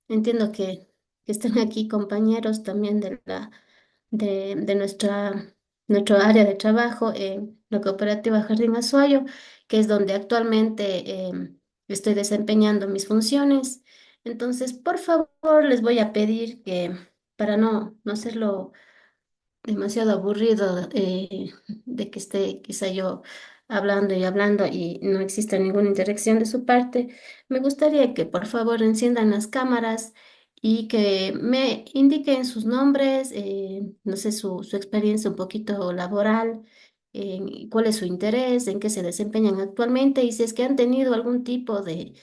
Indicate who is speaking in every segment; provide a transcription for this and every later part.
Speaker 1: entiendo que están aquí compañeros también de nuestro área de trabajo en la cooperativa Jardín Azuayo, que es donde actualmente estoy desempeñando mis funciones. Entonces, por favor, les voy a pedir que para no hacerlo demasiado aburrido de que esté quizá yo hablando y hablando y no exista ninguna interacción de su parte, me gustaría que por favor enciendan las cámaras y que me indiquen sus nombres, no sé, su experiencia un poquito laboral, cuál es su interés, en qué se desempeñan actualmente y si es que han tenido algún tipo de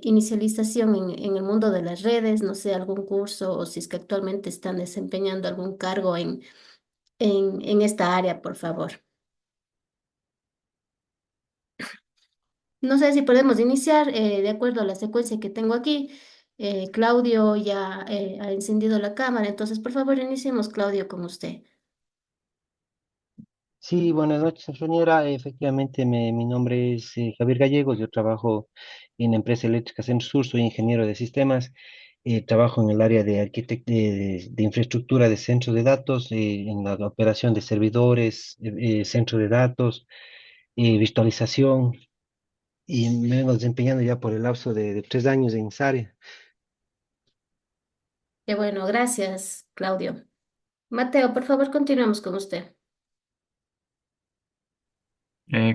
Speaker 1: inicialización en el mundo de las redes, no sé, algún curso o si es que actualmente están desempeñando algún cargo en esta área, por favor. No sé si podemos iniciar de acuerdo a la secuencia que tengo aquí. Claudio ya ha encendido la cámara, entonces por favor iniciemos, Claudio, con usted.
Speaker 2: Sí, buenas noches, ingeniera. Efectivamente, mi nombre es Javier Gallegos. Yo trabajo en la empresa eléctrica Centro Sur, soy ingeniero de sistemas. Trabajo en el área de, de infraestructura de centros de datos, en la operación de servidores, centro de datos, virtualización, y me vengo desempeñando ya por el lapso de 3 años en esa área.
Speaker 1: Qué bueno, gracias, Claudio. Mateo, por favor, continuemos con usted.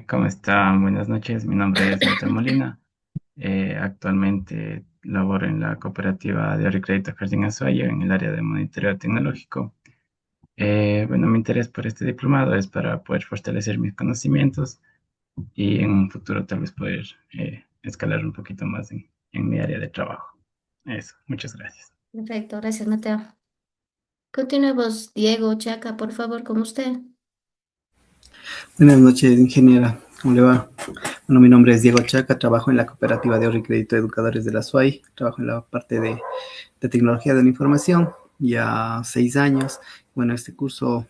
Speaker 3: ¿Cómo están? Buenas noches. Mi nombre es Mateo Molina. Actualmente laboro en la cooperativa de ahorro y crédito Jardín Azuayo en el área de monitoreo tecnológico. Bueno, mi interés por este diplomado es para poder fortalecer mis conocimientos y en un futuro tal vez poder escalar un poquito más en mi área de trabajo. Eso, muchas gracias.
Speaker 1: Perfecto, gracias, Mateo. Continuemos, Diego Chaca, por favor, con usted.
Speaker 4: Buenas noches, ingeniera. ¿Cómo le va? Bueno, mi nombre es Diego Chaca, trabajo en la cooperativa de ahorro y crédito de educadores de la SUAY, trabajo en la parte de tecnología de la información, ya 6 años. Bueno, este curso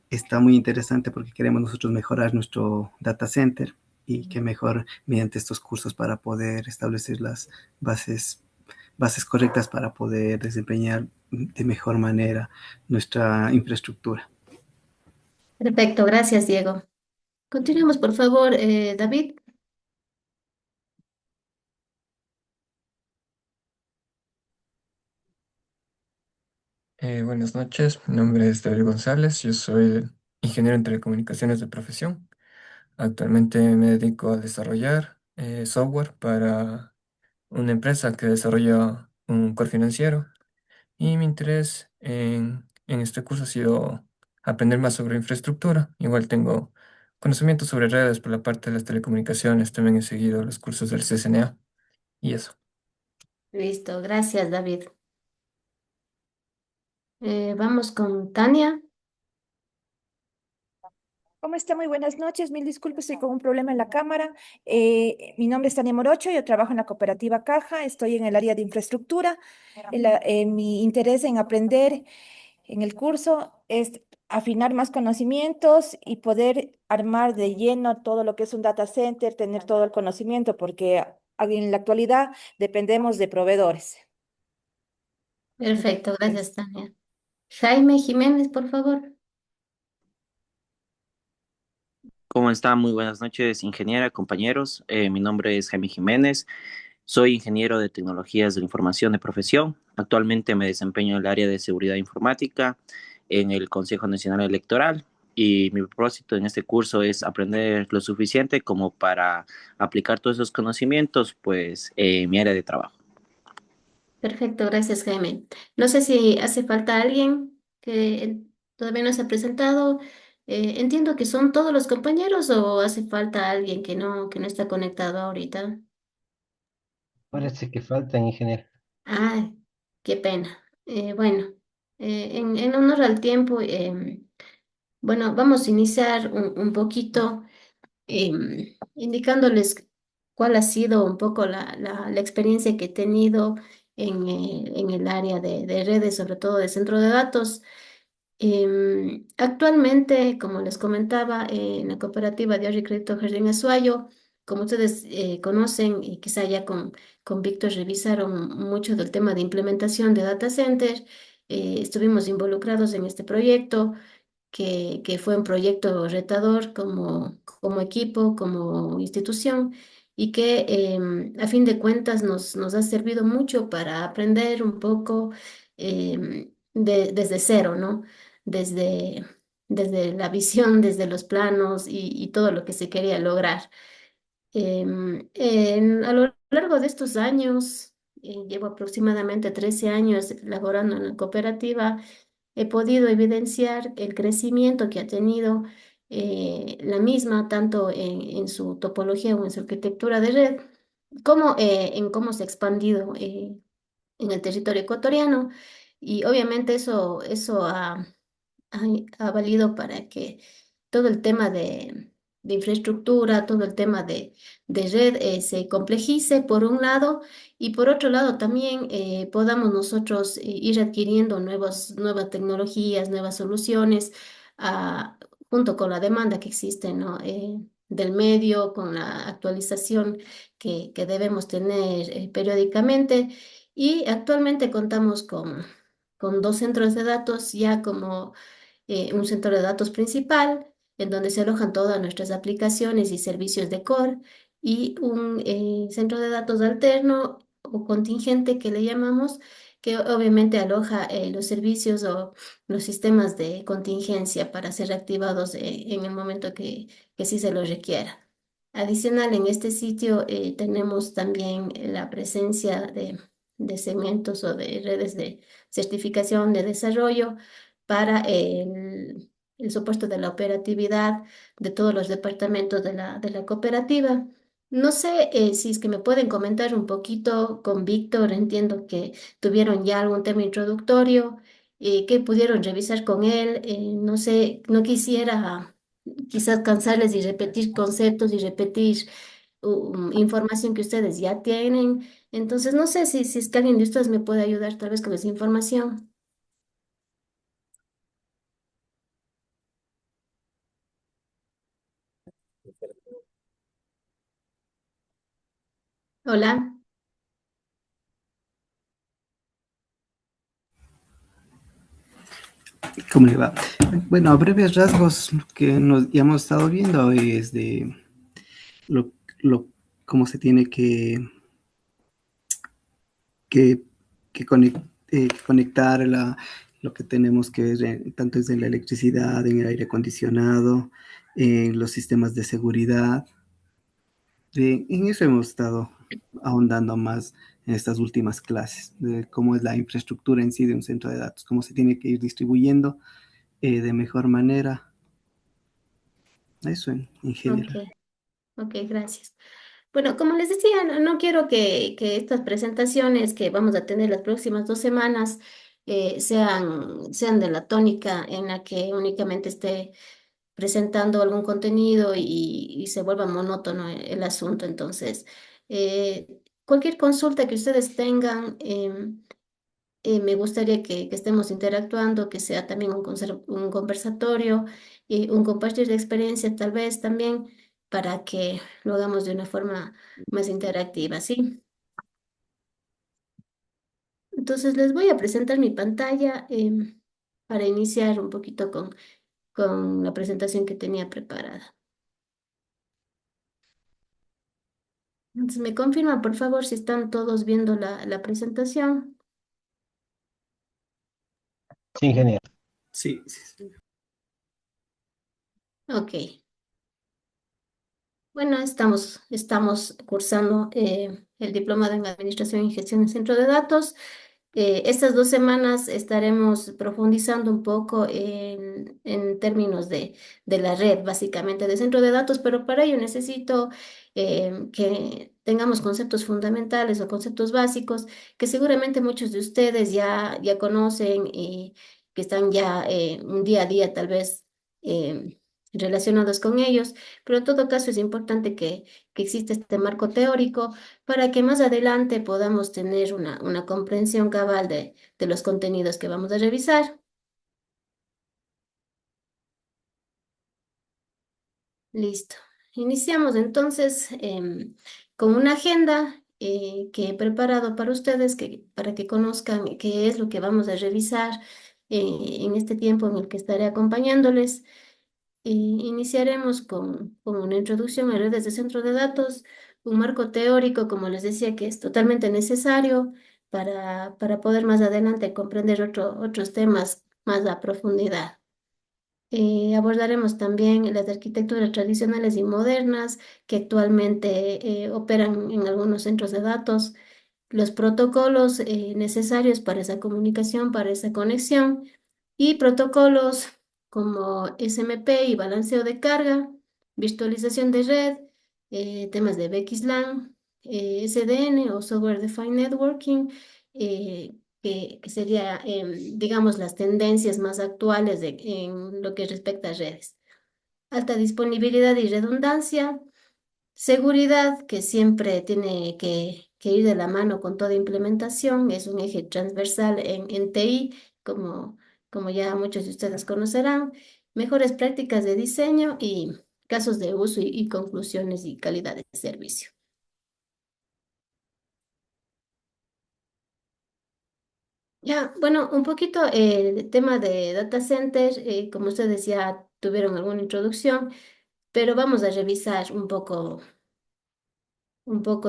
Speaker 4: está muy interesante porque queremos nosotros mejorar nuestro data center y que mejor mediante estos cursos para poder establecer las bases, bases correctas para poder desempeñar de mejor manera nuestra infraestructura.
Speaker 1: Perfecto, gracias, Diego. Continuemos, por favor, David.
Speaker 5: Buenas noches, mi nombre es David González, yo soy ingeniero en telecomunicaciones de profesión. Actualmente me dedico a desarrollar software para una empresa que desarrolla un core financiero y mi interés en este curso ha sido aprender más sobre infraestructura. Igual tengo conocimientos sobre redes por la parte de las telecomunicaciones, también he seguido los cursos del CCNA y eso.
Speaker 1: Listo, gracias, David. Vamos con Tania.
Speaker 6: ¿Cómo está? Muy buenas noches. Mil disculpas, estoy con un problema en la cámara. Mi nombre es Tania Morocho, yo trabajo en la cooperativa Caja, estoy en el área de infraestructura. Mi interés en aprender en el curso es afinar más conocimientos y poder armar de lleno todo lo que es un data center, tener todo el conocimiento, porque en la actualidad dependemos de proveedores.
Speaker 1: Perfecto, gracias, Tania. Jaime Jiménez, por favor.
Speaker 7: ¿Cómo está? Muy buenas noches, ingeniera, compañeros. Mi nombre es Jaime Jiménez. Soy ingeniero de tecnologías de la información de profesión. Actualmente me desempeño en el área de seguridad informática en el Consejo Nacional Electoral y mi propósito en este curso es aprender lo suficiente como para aplicar todos esos conocimientos pues en mi área de trabajo.
Speaker 1: Perfecto, gracias, Jaime. No sé si hace falta alguien que todavía no se ha presentado. Entiendo que son todos los compañeros o hace falta alguien que no está conectado ahorita.
Speaker 2: Parece que faltan, ingeniero.
Speaker 1: Ay, qué pena. Bueno, en honor al tiempo, bueno, vamos a iniciar un poquito indicándoles cuál ha sido un poco la experiencia que he tenido en el área de redes, sobre todo de centro de datos. Actualmente, como les comentaba, en la cooperativa de ahorro y crédito Jardín Azuayo, como ustedes conocen y quizá ya con Víctor revisaron mucho del tema de implementación de data center, estuvimos involucrados en este proyecto que fue un proyecto retador como equipo, como institución, y que a fin de cuentas nos ha servido mucho para aprender un poco desde cero, ¿no? Desde, desde la visión, desde los planos y todo lo que se quería lograr. A lo largo de estos años, llevo aproximadamente 13 años laborando en la cooperativa. He podido evidenciar el crecimiento que ha tenido la misma, tanto en su topología o en su arquitectura de red, como en cómo se ha expandido en el territorio ecuatoriano. Y obviamente eso ha, ha valido para que todo el tema de infraestructura, todo el tema de red se complejice por un lado y por otro lado también podamos nosotros ir adquiriendo nuevas tecnologías, nuevas soluciones, ah, junto con la demanda que existe, ¿no? Del medio, con la actualización que debemos tener periódicamente. Y actualmente contamos con dos centros de datos ya como un centro de datos principal, en donde se alojan todas nuestras aplicaciones y servicios de core, y un centro de datos alterno o contingente que le llamamos, que obviamente aloja los servicios o los sistemas de contingencia para ser activados en el momento que sí se los requiera. Adicional, en este sitio tenemos también la presencia de segmentos o de redes de certificación de desarrollo para el soporte de la operatividad de todos los departamentos de la cooperativa. No sé si es que me pueden comentar un poquito con Víctor, entiendo que tuvieron ya algún tema introductorio, que pudieron revisar con él, no sé, no quisiera quizás cansarles y repetir conceptos y repetir información que ustedes ya tienen. Entonces, no sé si es que alguien de ustedes me puede ayudar tal vez con esa información. Hola.
Speaker 4: ¿Cómo le va? Bueno, a breves rasgos, lo que ya hemos estado viendo es de lo, lo- cómo se tiene que, que conectar lo que tenemos que ver, tanto es en la electricidad, en el aire acondicionado, en los sistemas de seguridad. En eso hemos estado ahondando más en estas últimas clases, de cómo es la infraestructura en sí de un centro de datos, cómo se tiene que ir distribuyendo de mejor manera. Eso en
Speaker 1: Ok,
Speaker 4: general.
Speaker 1: ok, gracias. Bueno, como les decía, no quiero que estas presentaciones que vamos a tener las próximas 2 semanas sean de la tónica en la que únicamente esté presentando algún contenido y se vuelva monótono el asunto. Entonces, cualquier consulta que ustedes tengan, me gustaría que estemos interactuando, que sea también un conversatorio y un compartir de experiencia tal vez también para que lo hagamos de una forma más interactiva, ¿sí? Entonces les voy a presentar mi pantalla para iniciar un poquito con la presentación que tenía preparada. Entonces me confirman, por favor, si están todos viendo la presentación.
Speaker 2: Sí, ingeniero.
Speaker 4: Sí, sí, sí.
Speaker 1: Ok. Bueno, estamos cursando el diplomado en Administración y Gestión de Centro de Datos. Estas 2 semanas estaremos profundizando un poco en términos de la red, básicamente, de centro de datos, pero para ello necesito que tengamos conceptos fundamentales o conceptos básicos que seguramente muchos de ustedes ya conocen y que están ya un día a día tal vez relacionados con ellos, pero en todo caso es importante que exista este marco teórico para que más adelante podamos tener una comprensión cabal de los contenidos que vamos a revisar. Listo. iniciamos entonces con una agenda que he preparado para ustedes, para que conozcan qué es lo que vamos a revisar en este tiempo en el que estaré acompañándoles. Iniciaremos con una introducción a redes de centro de datos, un marco teórico, como les decía, que es totalmente necesario para poder más adelante comprender otros temas más a profundidad. Abordaremos también las arquitecturas tradicionales y modernas que actualmente operan en algunos centros de datos, los protocolos necesarios para esa comunicación, para esa conexión, y protocolos como SMP y balanceo de carga, virtualización de red, temas de VXLAN, SDN o Software Defined Networking, eh, que sería, digamos, las tendencias más actuales en lo que respecta a redes. Alta disponibilidad y redundancia. Seguridad, que siempre tiene que ir de la mano con toda implementación, es un eje transversal en TI, como ya muchos de ustedes conocerán. Mejores prácticas de diseño y casos de uso y conclusiones y calidad de servicio. Ya, bueno, un poquito el tema de data center, como ustedes ya tuvieron alguna introducción, pero vamos a revisar un poco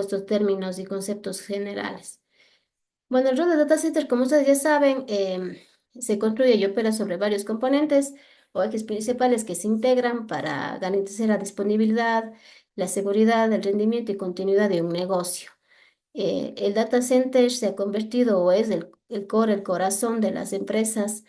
Speaker 1: estos términos y conceptos generales. Bueno, el rol de data center, como ustedes ya saben, se construye y opera sobre varios componentes o ejes principales que se integran para garantizar la disponibilidad, la seguridad, el rendimiento y continuidad de un negocio. El data center se ha convertido o es el core, el corazón de las empresas.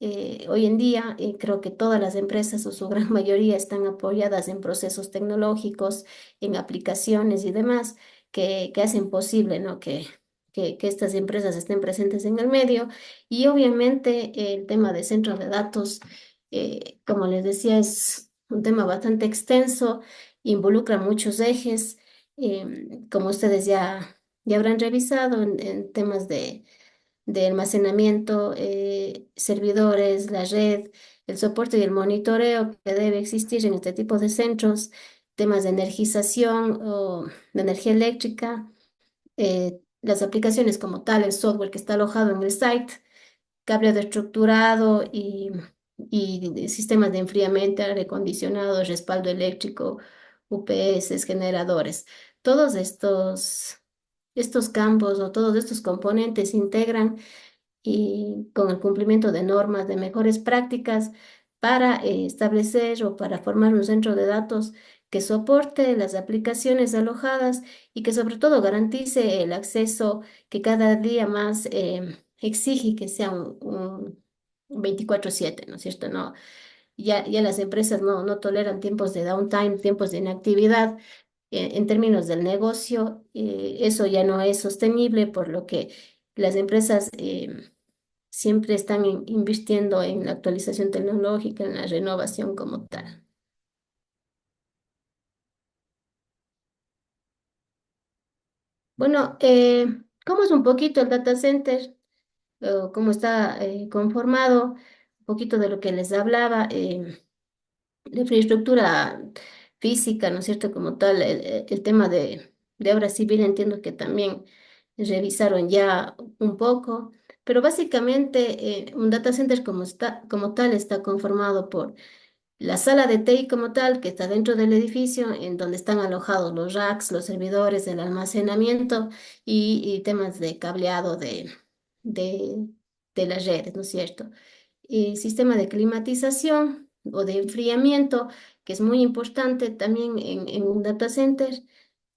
Speaker 1: Hoy en día, creo que todas las empresas o su gran mayoría están apoyadas en procesos tecnológicos, en aplicaciones y demás que hacen posible, ¿no? Que estas empresas estén presentes en el medio. Y obviamente el tema de centros de datos, como les decía, es un tema bastante extenso, involucra muchos ejes. Como ustedes ya habrán revisado en temas de almacenamiento, servidores, la red, el soporte y el monitoreo que debe existir en este tipo de centros, temas de energización o de energía eléctrica, las aplicaciones como tal, el software que está alojado en el site, cableado estructurado y de sistemas de enfriamiento, aire acondicionado, respaldo eléctrico, UPS, generadores. Todos estos campos o todos estos componentes se integran y con el cumplimiento de normas, de mejores prácticas para establecer o para formar un centro de datos que soporte las aplicaciones alojadas y que sobre todo garantice el acceso que cada día más exige que sea un 24/7, ¿no es cierto? No, ya las empresas no toleran tiempos de downtime, tiempos de inactividad. En términos del negocio, eso ya no es sostenible, por lo que las empresas siempre están invirtiendo en la actualización tecnológica, en la renovación como tal. Bueno, ¿cómo es un poquito el data center? ¿Cómo está conformado? Un poquito de lo que les hablaba. La infraestructura física, ¿no es cierto? Como tal, el tema de obra civil entiendo que también revisaron ya un poco, pero básicamente un data center como tal está conformado por la sala de TI como tal, que está dentro del edificio, en donde están alojados los racks, los servidores, el almacenamiento y temas de cableado de, de las redes, ¿no es cierto? Sistema de climatización o de enfriamiento, que es muy importante también en un data center,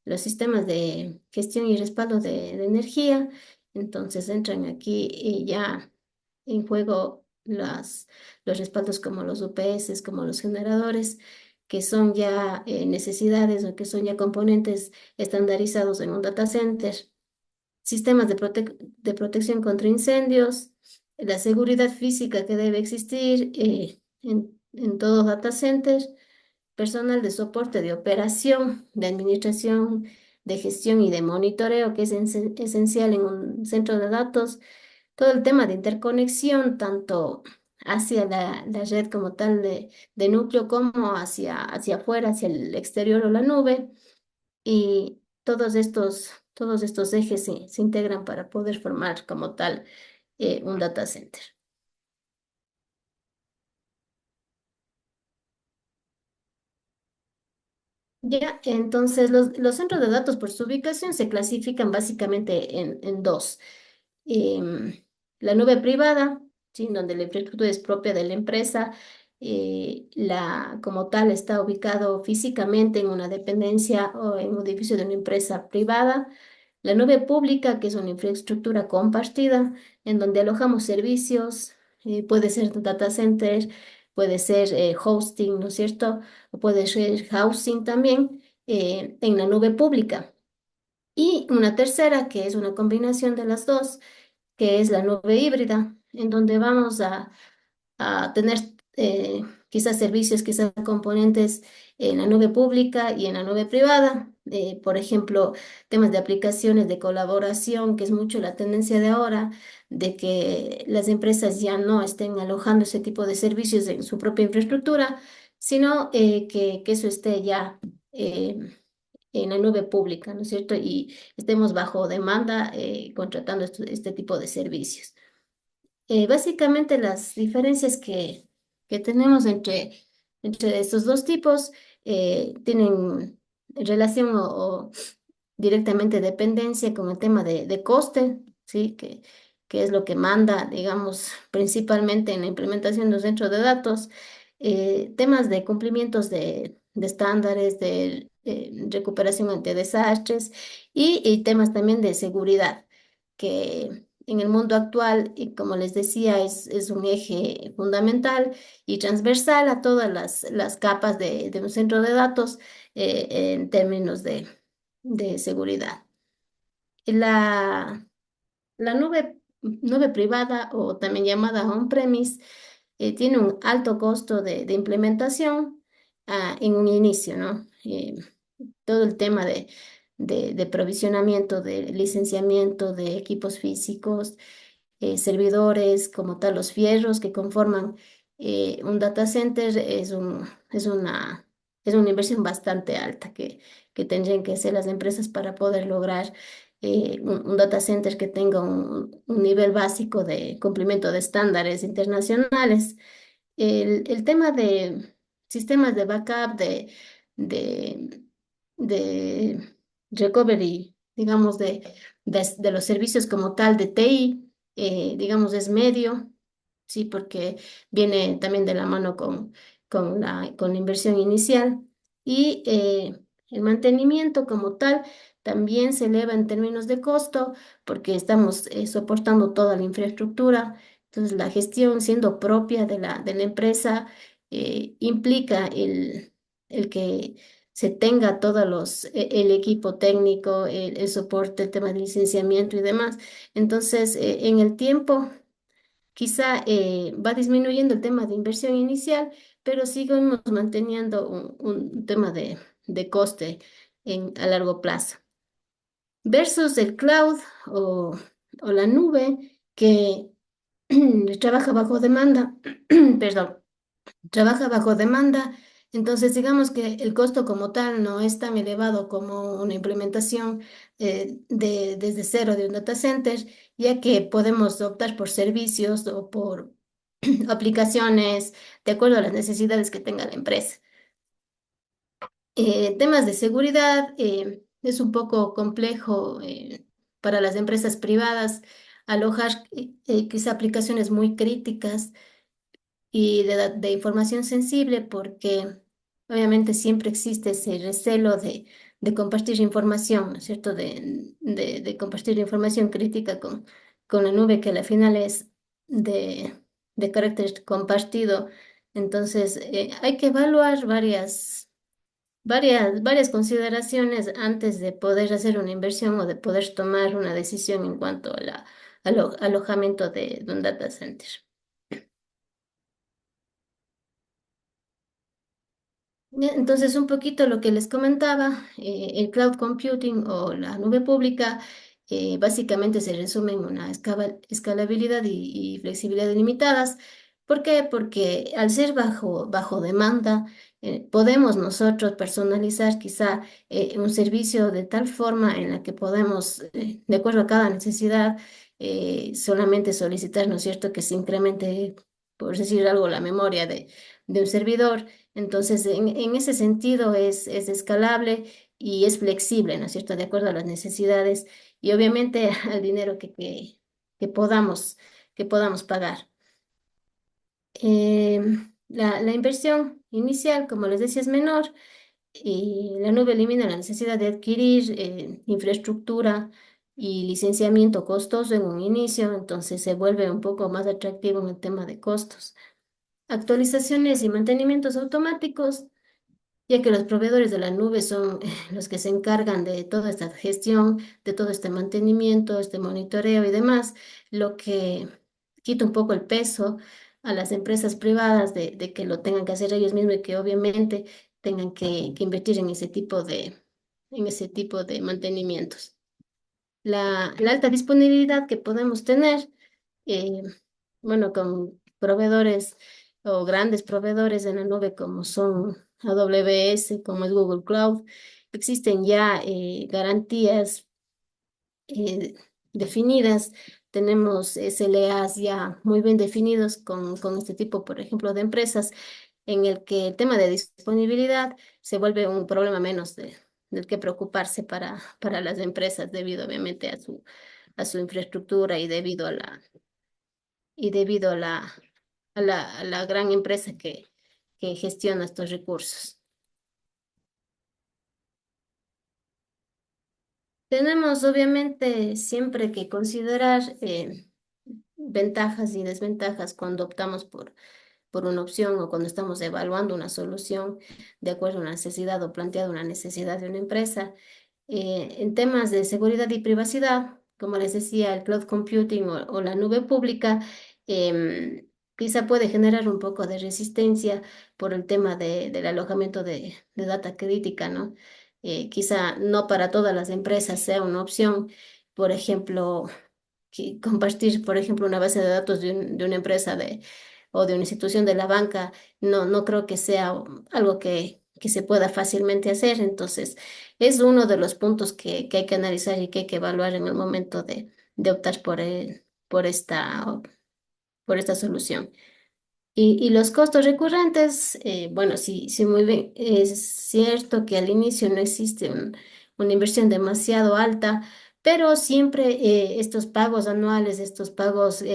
Speaker 1: los sistemas de gestión y respaldo de energía. Entonces entran aquí ya en juego los respaldos como los UPS, como los generadores, que son ya necesidades o que son ya componentes estandarizados en un data center. Sistemas de protección contra incendios, la seguridad física que debe existir en todo data center, personal de soporte de operación, de administración, de gestión y de monitoreo, que es esencial en un centro de datos, todo el tema de interconexión, tanto hacia la red como tal de núcleo, como hacia afuera, hacia el exterior o la nube. Y todos estos ejes se integran para poder formar como tal un data center. Ya, entonces los centros de datos por su ubicación se clasifican básicamente en dos. Em, la nube privada, ¿sí? Donde la infraestructura es propia de la empresa, como tal está ubicado físicamente en una dependencia o en un edificio de una empresa privada. La nube pública, que es una infraestructura compartida, en donde alojamos servicios, puede ser data center, puede ser hosting, ¿no es cierto? O puede ser housing también en la nube pública. Y una tercera, que es una combinación de las dos, que es la nube híbrida, en donde vamos a tener quizás servicios, quizás componentes en la nube pública y en la nube privada. Por ejemplo, temas de aplicaciones de colaboración, que es mucho la tendencia de ahora, de que las empresas ya no estén alojando ese tipo de servicios en su propia infraestructura, sino que eso esté ya en la nube pública, ¿no es cierto? Y estemos bajo demanda contratando este tipo de servicios. Básicamente las diferencias que tenemos entre estos dos tipos tienen relación o directamente dependencia con el tema de coste, ¿sí? Que es lo que manda, digamos, principalmente en la implementación de los centros de datos, temas de cumplimientos de estándares, de recuperación ante desastres y temas también de seguridad, que en el mundo actual, y como les decía, es un eje fundamental y transversal a todas las capas de un centro de datos en términos de seguridad. La, la nube privada o también llamada on-premise tiene un alto costo de implementación en un inicio, ¿no? Todo el tema de provisionamiento, de licenciamiento de equipos físicos, servidores, como tal, los fierros que conforman un data center es una inversión bastante alta que tendrían que hacer las empresas para poder lograr un data center que tenga un nivel básico de cumplimiento de estándares internacionales. El tema de sistemas de backup, de, de recovery, digamos, de los servicios como tal de TI, digamos, es medio, sí, porque viene también de la mano con la inversión inicial. Y el mantenimiento como tal también se eleva en términos de costo, porque estamos soportando toda la infraestructura. Entonces, la gestión siendo propia de la empresa implica el que se tenga todos el equipo técnico, el soporte, el tema de licenciamiento y demás. Entonces, en el tiempo, quizá va disminuyendo el tema de inversión inicial, pero seguimos manteniendo un tema de coste a largo plazo. Versus el cloud o la nube que trabaja bajo demanda, perdón, trabaja bajo demanda, entonces digamos que el costo como tal no es tan elevado como una implementación desde cero de un data center, ya que podemos optar por servicios o por aplicaciones de acuerdo a las necesidades que tenga la empresa. Temas de seguridad, es un poco complejo para las empresas privadas alojar quizá aplicaciones muy críticas y de información sensible, porque obviamente siempre existe ese recelo de compartir información, ¿no es cierto? De compartir información crítica con la nube, que al final es de carácter compartido. Entonces, hay que evaluar varias consideraciones antes de poder hacer una inversión o de poder tomar una decisión en cuanto al alojamiento de un data center. Bien, entonces, un poquito lo que les comentaba, el cloud computing o la nube pública básicamente se resume en una escalabilidad y flexibilidad limitadas, ¿Por qué? Porque al ser bajo demanda, podemos nosotros personalizar quizá un servicio de tal forma en la que podemos, de acuerdo a cada necesidad, solamente solicitar, ¿no es cierto?, que se incremente, por decir algo, la memoria de un servidor. Entonces, en ese sentido es escalable y es flexible, ¿no es cierto?, de acuerdo a las necesidades y obviamente al dinero que podamos pagar. La inversión inicial, como les decía, es menor y la nube elimina la necesidad de adquirir infraestructura y licenciamiento costoso en un inicio, entonces se vuelve un poco más atractivo en el tema de costos. Actualizaciones y mantenimientos automáticos, ya que los proveedores de la nube son los que se encargan de toda esta gestión, de todo este mantenimiento, este monitoreo y demás, lo que quita un poco el peso a las empresas privadas de que lo tengan que hacer ellos mismos y que obviamente tengan que invertir en ese tipo de mantenimientos. La alta disponibilidad que podemos tener, eh, bueno, con proveedores o grandes proveedores en la nube como son AWS, como es Google Cloud, existen ya garantías eh, definidas, tenemos SLAs ya muy bien definidos con este tipo, por ejemplo, de empresas, en el que el tema de disponibilidad se vuelve un problema menos del que preocuparse para las empresas debido obviamente a su infraestructura y debido a la gran empresa que gestiona estos recursos. Tenemos obviamente siempre que considerar ventajas y desventajas cuando optamos por una opción o cuando estamos evaluando una solución de acuerdo a una necesidad o planteado una necesidad de una empresa. En temas de seguridad y privacidad, como les decía, el cloud computing o la nube pública, quizá puede generar un poco de resistencia por el tema del alojamiento de data crítica, ¿no? Quizá no para todas las empresas sea una opción, por ejemplo, compartir, por ejemplo, una base de datos de una empresa o de una institución de la banca, no creo que sea algo que se pueda fácilmente hacer. Entonces, es uno de los puntos que hay que analizar y que hay que evaluar en el momento de optar por esta solución. Y los costos recurrentes, bueno, sí, sí, muy bien. Es cierto que al inicio no existe una inversión demasiado alta, pero siempre estos pagos anuales, estos pagos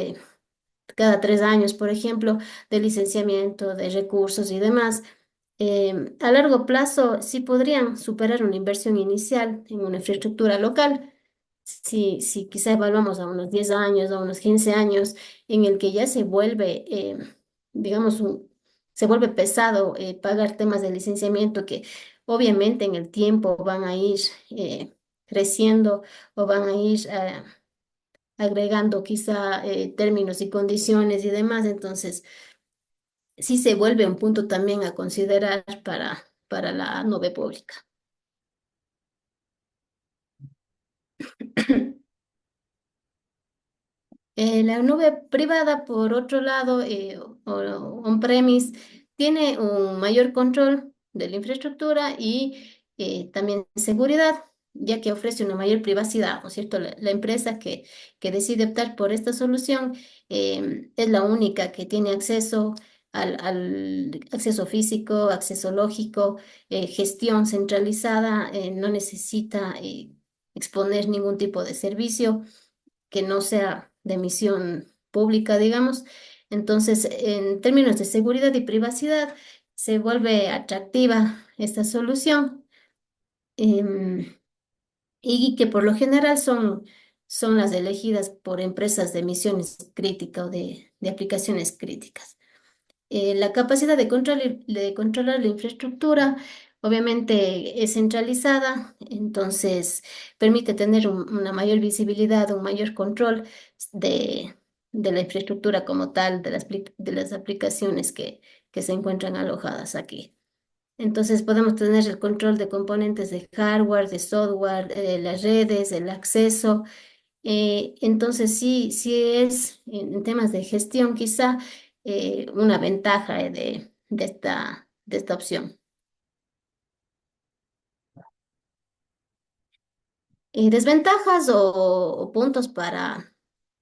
Speaker 1: cada 3 años, por ejemplo, de licenciamiento, de recursos y demás, a largo plazo sí podrían superar una inversión inicial en una infraestructura local. Si quizá evaluamos a unos 10 años, a unos 15 años, en el que ya se vuelve, digamos, se vuelve pesado pagar temas de licenciamiento que obviamente en el tiempo van a ir creciendo o van a ir agregando quizá términos y condiciones y demás. Entonces, sí se vuelve un punto también a considerar para la nube pública. La nube privada, por otro lado, o on-premise, tiene un mayor control de la infraestructura y también seguridad, ya que ofrece una mayor privacidad, ¿no es cierto? La empresa que decide optar por esta solución es la única que tiene acceso al acceso físico, acceso lógico, gestión centralizada, no necesita exponer ningún tipo de servicio que no sea de misión pública, digamos. Entonces, en términos de seguridad y privacidad, se vuelve atractiva esta solución em, y que por lo general son las elegidas por empresas de misiones críticas o de aplicaciones críticas. La capacidad de controlar la infraestructura obviamente es centralizada, entonces permite tener una mayor visibilidad, un mayor control de, de la infraestructura como tal, de las aplicaciones que se encuentran alojadas aquí. Entonces podemos tener el control de componentes de hardware, de software, las redes, el acceso. Entonces sí es en temas de gestión quizá una ventaja de esta opción. Desventajas o puntos para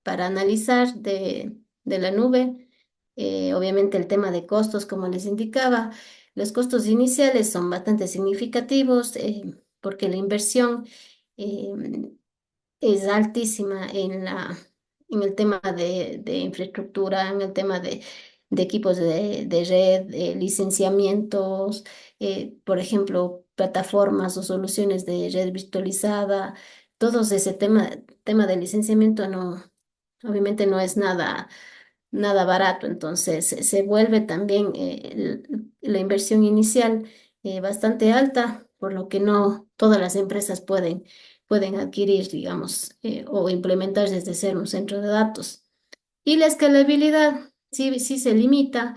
Speaker 1: analizar de la nube. Obviamente el tema de costos, como les indicaba, los costos iniciales son bastante significativos porque la inversión eh, es altísima en el tema de infraestructura, en el tema de equipos de red, licenciamientos, por ejemplo, plataformas o soluciones de red virtualizada. Todos ese tema de licenciamiento obviamente no es nada barato, entonces se vuelve también la inversión inicial bastante alta, por lo que no todas las empresas pueden adquirir, digamos, o implementar desde cero un centro de datos. Y la escalabilidad sí se limita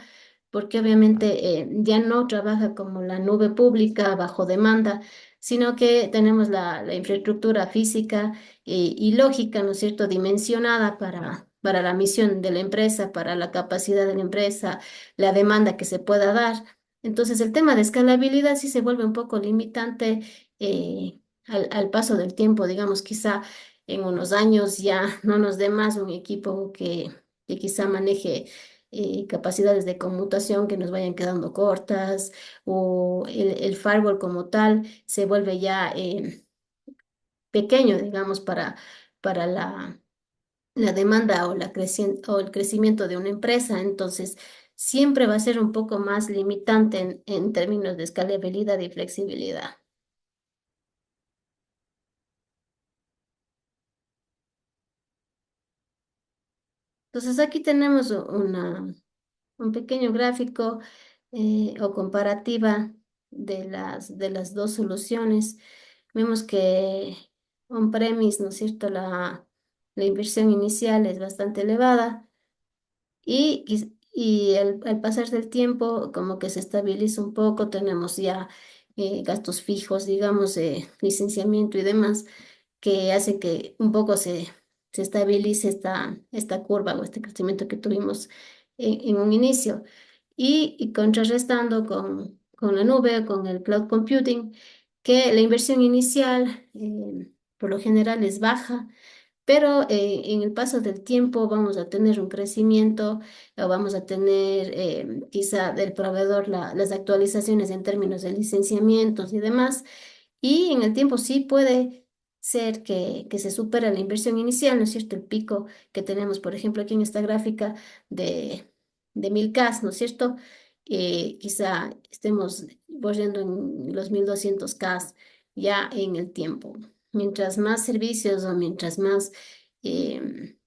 Speaker 1: porque obviamente ya no trabaja como la nube pública bajo demanda, sino que tenemos la infraestructura física y lógica, ¿no es cierto?, dimensionada para la misión de la empresa, para la capacidad de la empresa, la demanda que se pueda dar. Entonces, el tema de escalabilidad sí se vuelve un poco limitante al paso del tiempo, digamos, quizá en unos años ya no nos dé más un equipo que quizá maneje capacidades de conmutación que nos vayan quedando cortas o el firewall como tal se vuelve ya pequeño, digamos, para la demanda o el crecimiento de una empresa. Entonces, siempre va a ser un poco más limitante en términos de escalabilidad y flexibilidad. Entonces, aquí tenemos un pequeño gráfico o comparativa de las dos soluciones. Vemos que on-premise, ¿no es cierto? La inversión inicial es bastante elevada y al pasar del tiempo como que se estabiliza un poco, tenemos ya gastos fijos, digamos, de licenciamiento y demás, que hace que un poco se estabilice esta curva o este crecimiento que tuvimos en un inicio. Y contrarrestando con la nube, con el cloud computing, que la inversión inicial por lo general es baja, pero en el paso del tiempo vamos a tener un crecimiento, o vamos a tener quizá del proveedor las actualizaciones en términos de licenciamientos y demás, y en el tiempo sí puede ser que se supera la inversión inicial, ¿no es cierto? El pico que tenemos, por ejemplo, aquí en esta gráfica de 1000K, ¿no es cierto? Quizá estemos bordeando en los 1200K ya en el tiempo. Mientras más servicios o mientras más em,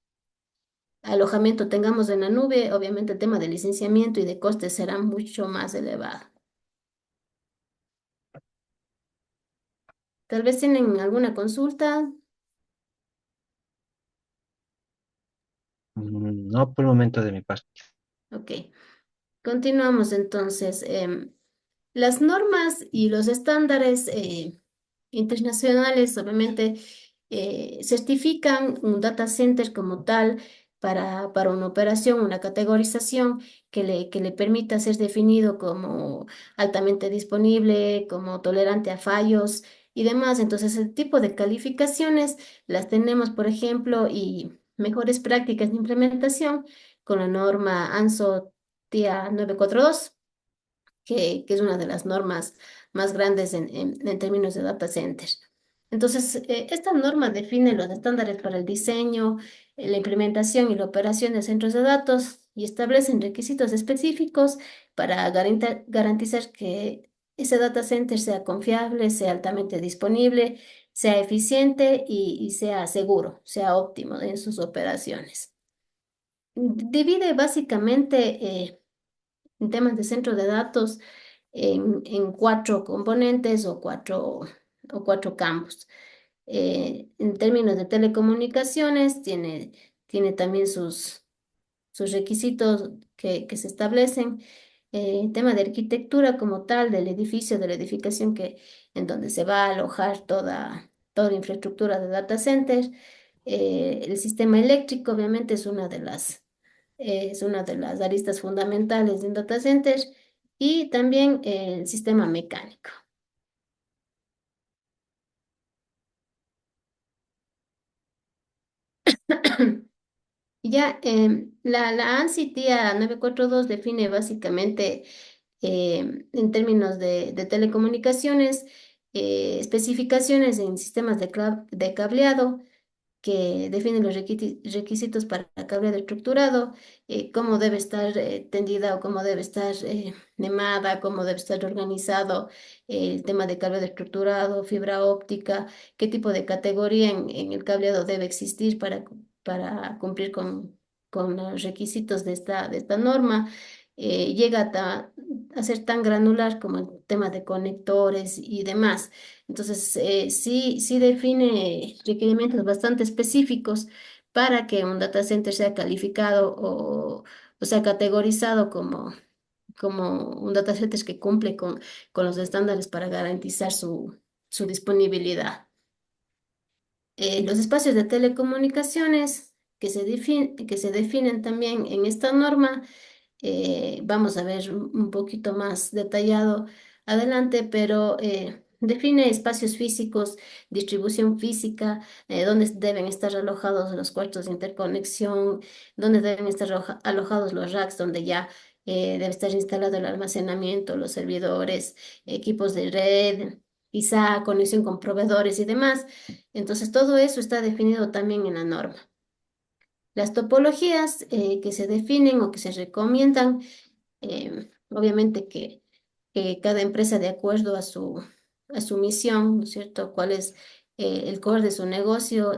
Speaker 1: alojamiento tengamos en la nube, obviamente el tema de licenciamiento y de costes será mucho más elevado. Tal vez tienen alguna consulta.
Speaker 2: No por el momento de mi parte.
Speaker 1: Ok, continuamos entonces. Las normas y los estándares internacionales obviamente certifican un data center como tal para una operación, una categorización que le permita ser definido como altamente disponible, como tolerante a fallos y demás. Entonces, el tipo de calificaciones las tenemos, por ejemplo, y mejores prácticas de implementación con la norma ANSO TIA 942 que es una de las normas más grandes en términos de data centers. Entonces, esta norma define los estándares para el diseño, la implementación y la operación de centros de datos y establecen requisitos específicos para garantizar que ese data center sea confiable, sea altamente disponible, sea eficiente y sea seguro, sea óptimo en sus operaciones. Divide básicamente en temas de centro de datos en cuatro componentes o cuatro campos. En términos de telecomunicaciones, tiene también sus requisitos que se establecen. Tema de arquitectura como tal, del edificio, de la edificación en donde se va a alojar toda la infraestructura de data center. El sistema eléctrico, obviamente, es una es una de las aristas fundamentales de un data center, y también el sistema mecánico. Ya, la ANSI TIA 942 define básicamente, en términos de telecomunicaciones, especificaciones en sistemas de cableado, que define los requisitos para cableado estructurado, cómo debe estar tendida o cómo debe estar nemada, cómo debe estar organizado el tema de cableado estructurado, fibra óptica, qué tipo de categoría en el cableado debe existir para cumplir con los requisitos de esta norma. Llega a ser tan granular como el tema de conectores y demás. Entonces, sí define requerimientos bastante específicos para que un data center sea calificado o sea categorizado como un data center que cumple con los estándares para garantizar su disponibilidad. Los espacios de telecomunicaciones que se definen también en esta norma, vamos a ver un poquito más detallado adelante, pero define espacios físicos, distribución física, dónde deben estar alojados los cuartos de interconexión, dónde deben estar alojados los racks, donde ya debe estar instalado el almacenamiento, los servidores, equipos de red, quizá conexión con proveedores y demás. Entonces, todo eso está definido también en la norma. Las topologías que se definen o que se recomiendan, obviamente que cada empresa, de acuerdo a su misión, ¿no es cierto?, cuál es el core de su negocio,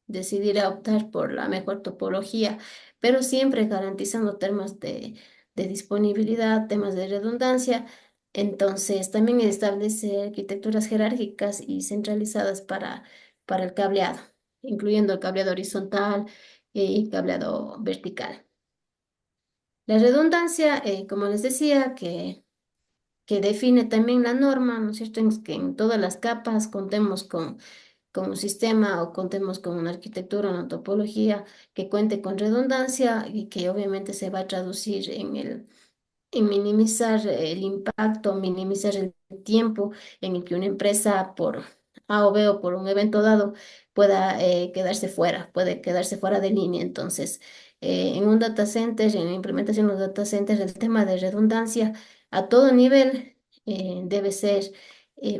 Speaker 1: decidirá optar por la mejor topología, pero siempre garantizando temas de disponibilidad, temas de redundancia. Entonces, también establece arquitecturas jerárquicas y centralizadas para el cableado, incluyendo el cableado horizontal y cableado vertical. La redundancia, como les decía, que define también la norma, ¿no es cierto?, en que en todas las capas contemos con un sistema o contemos con una arquitectura, una topología que cuente con redundancia y que obviamente se va a traducir en minimizar el impacto, minimizar el tiempo en el que una empresa por A o B o por un evento dado pueda puede quedarse fuera de línea. Entonces, en un data center, en la implementación de los data centers, el tema de redundancia a todo nivel debe ser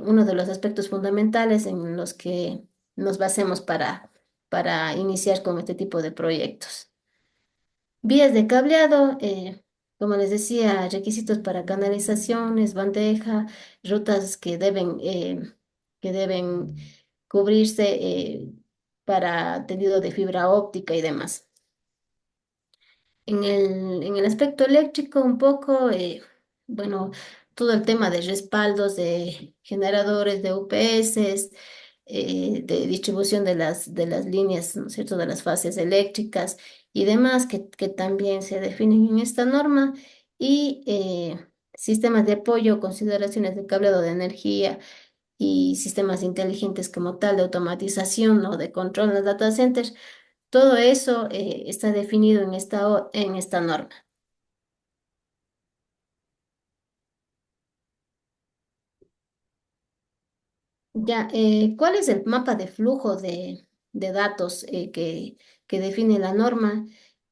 Speaker 1: uno de los aspectos fundamentales en los que nos basemos para iniciar con este tipo de proyectos. Vías de cableado, como les decía, requisitos para canalizaciones, bandeja, rutas que deben cubrirse para tendido de fibra óptica y demás. En el aspecto eléctrico, un poco, bueno, todo el tema de respaldos de generadores, de UPS, de distribución de las líneas, ¿no es cierto?, de las fases eléctricas y demás que también se definen en esta norma, y sistemas de apoyo, consideraciones de cableado de energía y sistemas inteligentes como tal, de automatización o de control en los data centers. Todo eso está definido en esta norma. Ya, ¿cuál es el mapa de flujo de datos que define la norma?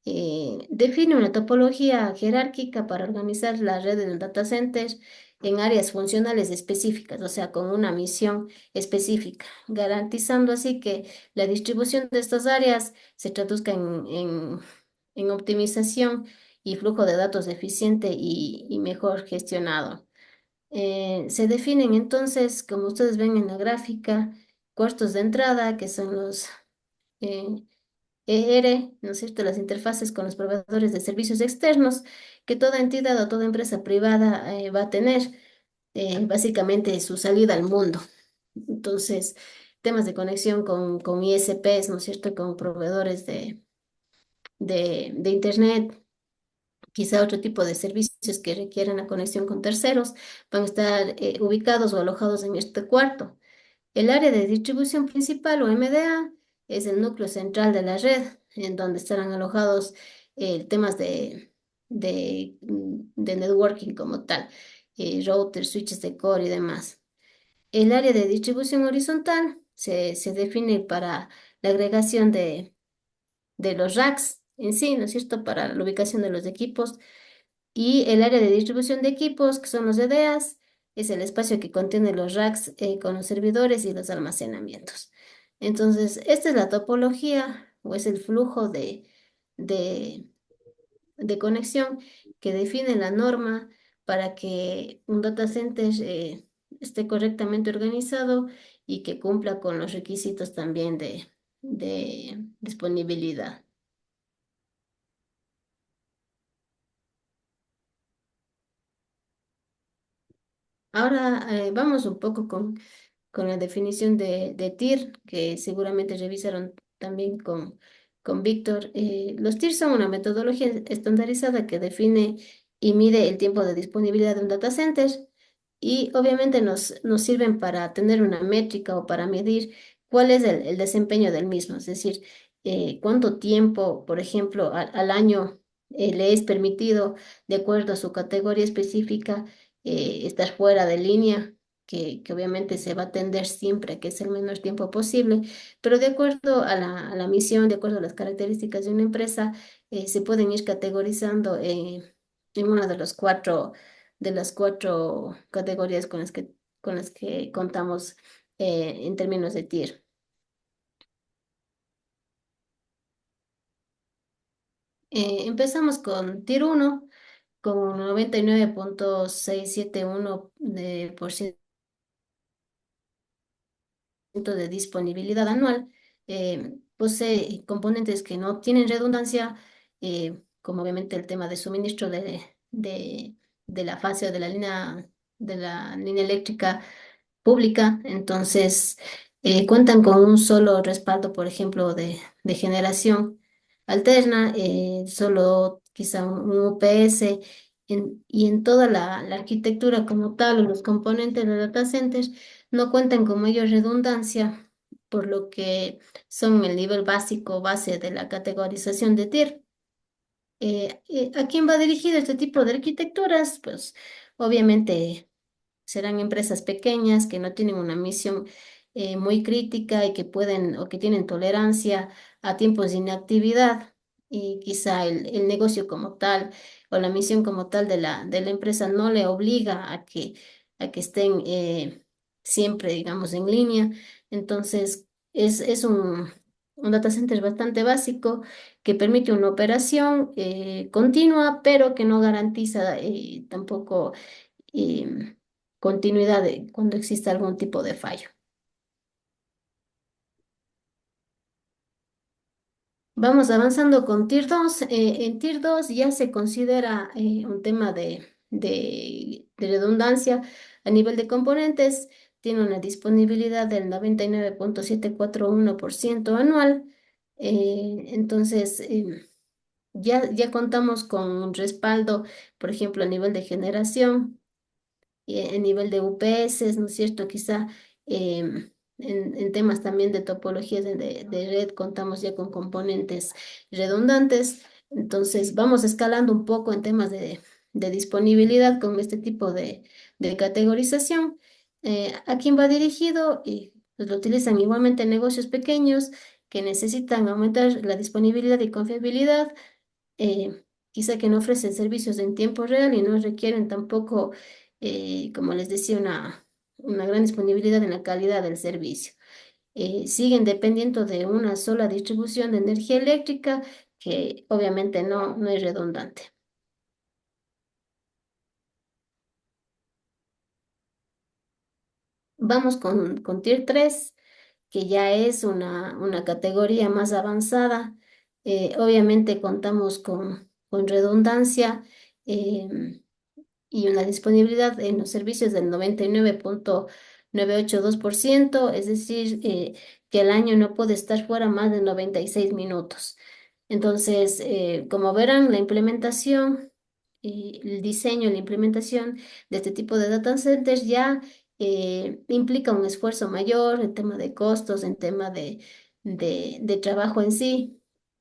Speaker 1: Define una topología jerárquica para organizar la red del data center en áreas funcionales específicas, o sea, con una misión específica, garantizando así que la distribución de estas áreas se traduzca en optimización y flujo de datos eficiente y mejor gestionado. Se definen entonces, como ustedes ven en la gráfica, costos de entrada, que son los eh, ER, ¿no es cierto?, las interfaces con los proveedores de servicios externos, que toda entidad o toda empresa privada va a tener, básicamente su salida al mundo. Entonces, temas de conexión con ISPs, ¿no es cierto?, con proveedores de Internet, quizá otro tipo de servicios que requieran la conexión con terceros, van a estar ubicados o alojados en este cuarto. El área de distribución principal o MDA es el núcleo central de la red, en donde estarán alojados temas de networking como tal, routers, switches de core y demás. El área de distribución horizontal se define para la agregación de los racks en sí, ¿no es cierto?, para la ubicación de los equipos. Y el área de distribución de equipos, que son los EDAs, es el espacio que contiene los racks con los servidores y los almacenamientos. Entonces, esta es la topología o es el flujo de, de conexión que define la norma para que un data center esté correctamente organizado y que cumpla con los requisitos también de disponibilidad. Ahora vamos un poco con la definición de TIR, que seguramente revisaron también con Víctor. Los TIR son una metodología estandarizada que define y mide el tiempo de disponibilidad de un data center y obviamente nos sirven para tener una métrica o para medir cuál es el desempeño del mismo, es decir, cuánto tiempo, por ejemplo, al año le es permitido, de acuerdo a su categoría específica, estar fuera de línea que obviamente se va a tender siempre a que es el menor tiempo posible, pero de acuerdo a la misión, de acuerdo a las características de una empresa, se pueden ir categorizando en una de las cuatro categorías con las que contamos en términos de TIR. Empezamos con TIR 1 con 99,671 por ciento de disponibilidad anual. Posee componentes que no tienen redundancia, como obviamente el tema de suministro de la fase o de la línea eléctrica pública. Entonces, cuentan con un solo respaldo, por ejemplo, de generación alterna, solo quizá un UPS. Y en toda la arquitectura como tal, o los componentes de data centers no cuentan con mayor redundancia, por lo que son el nivel básico base de la categorización de TIR. ¿A quién va dirigido este tipo de arquitecturas? Pues obviamente serán empresas pequeñas que no tienen una misión muy crítica y que pueden o que tienen tolerancia a tiempos de inactividad y quizá el negocio como tal o la misión como tal de la empresa no le obliga a que estén siempre, digamos, en línea. Entonces, es un data center bastante básico que permite una operación continua, pero que no garantiza tampoco eh, continuidad cuando existe algún tipo de fallo. Vamos avanzando con Tier 2. En Tier 2 ya se considera un tema de redundancia a nivel de componentes. Tiene una disponibilidad del 99,741% anual. Entonces, ya contamos con un respaldo, por ejemplo, a nivel de generación y en nivel de UPS, ¿no es cierto? Quizá en temas también de topologías de red contamos ya con componentes redundantes, entonces vamos escalando un poco en temas de disponibilidad con este tipo de categorización. ¿A quién va dirigido? Y pues lo utilizan igualmente negocios pequeños que necesitan aumentar la disponibilidad y confiabilidad, quizá que no ofrecen servicios en tiempo real y no requieren tampoco, como les decía, una gran disponibilidad en la calidad del servicio. Siguen dependiendo de una sola distribución de energía eléctrica que obviamente no es redundante. Vamos con Tier 3 que ya es una categoría más avanzada. Obviamente contamos con redundancia. Y una disponibilidad en los servicios del 99,982%, es decir, que al año no puede estar fuera más de 96 minutos. Entonces, como verán, la implementación, el diseño, la implementación de este tipo de data centers ya implica un esfuerzo mayor en tema de costos, en tema de trabajo en sí.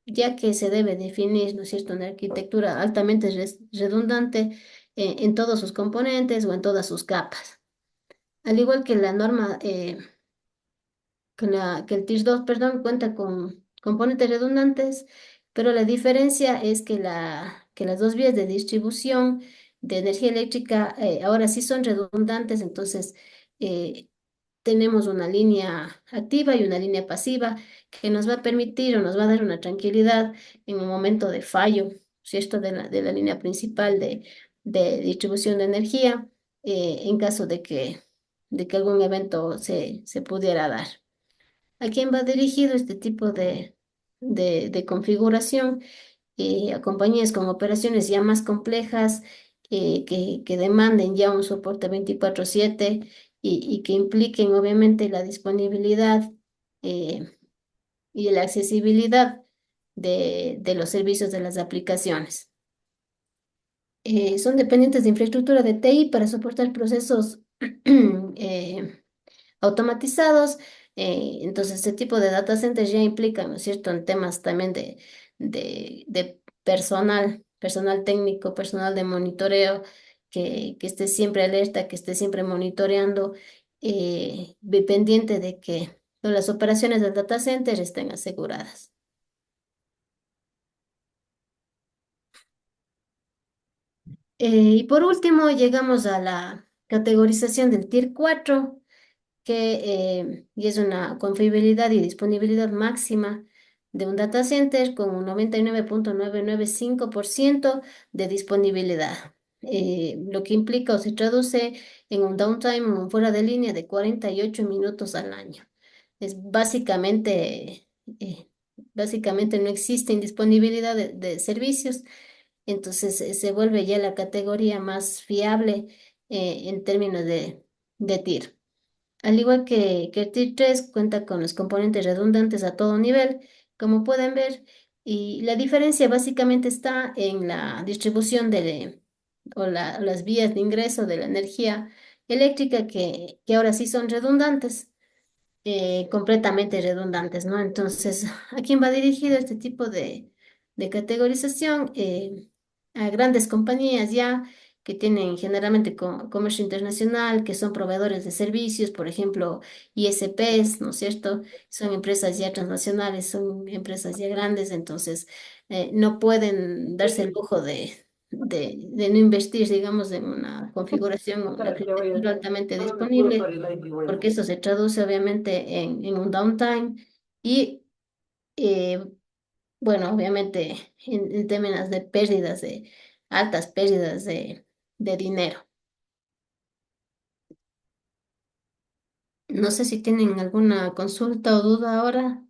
Speaker 1: ya que se debe definir, ¿no es cierto?, una arquitectura altamente redundante en todos sus componentes o en todas sus capas. Al igual que la norma, que el TIR 2, perdón, cuenta con componentes redundantes, pero la diferencia es que, que las dos vías de distribución de energía eléctrica ahora sí son redundantes, entonces eh, tenemos una línea activa y una línea pasiva que nos va a permitir o nos va a dar una tranquilidad en un momento de fallo, ¿cierto? De la línea principal de distribución de energía, en caso de que algún evento se pudiera dar. ¿A quién va dirigido este tipo de configuración? A compañías con operaciones ya más complejas, que demanden ya un soporte 24/7 y que impliquen obviamente la disponibilidad eh, y la accesibilidad de los servicios de las aplicaciones. Son dependientes de infraestructura de TI para soportar procesos eh, automatizados. Entonces, este tipo de data centers ya implican, ¿no es cierto?, en temas también de personal, personal técnico, personal de monitoreo, que esté siempre alerta, que esté siempre monitoreando, pendiente de que las operaciones del data center estén aseguradas. Y por último, llegamos a la categorización del Tier 4, y es una confiabilidad y disponibilidad máxima de un data center con un 99,995% de disponibilidad, lo que implica o se traduce en un downtime, un fuera de línea de 48 minutos al año. Es básicamente no existe indisponibilidad de servicios, entonces se vuelve ya la categoría más fiable en términos de TIR. Al igual que el Tier 3 cuenta con los componentes redundantes a todo nivel, como pueden ver, y la diferencia básicamente está en la distribución o las vías de ingreso de la energía eléctrica que ahora sí son redundantes, completamente redundantes, ¿no? Entonces, ¿a quién va dirigido este tipo de categorización? A grandes compañías ya que tienen generalmente comercio internacional, que son proveedores de servicios, por ejemplo, ISPs, ¿no es cierto? Son empresas ya transnacionales, son empresas ya grandes, entonces no pueden darse el lujo de no invertir, digamos, en una configuración o una arquitectura altamente disponible, porque eso se traduce obviamente en un downtime y, eh, bueno, obviamente en términos de pérdidas, de altas pérdidas de dinero. No sé si tienen alguna consulta o duda ahora.